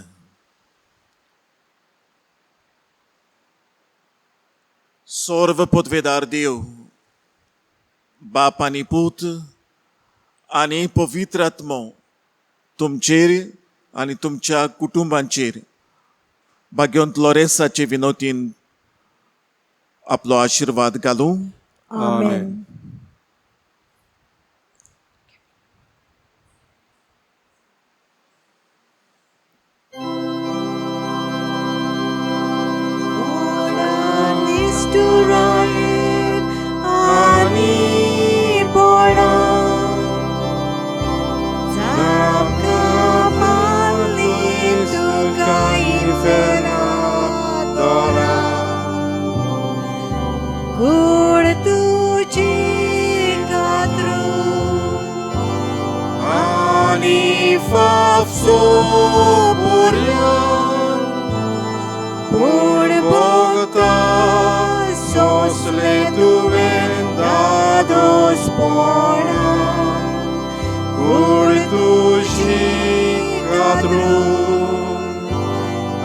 सर्व पदवेदार देव बाप आनी पूत आनी पवित्र आत्मो तुमचेर आनी तुमच्या कुटुंबांचेर भाग्यवंत लोरेसाचे विनोतीन आपलो आशिर्वाद घालूं. Amen.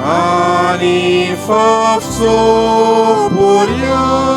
Ani fafso burian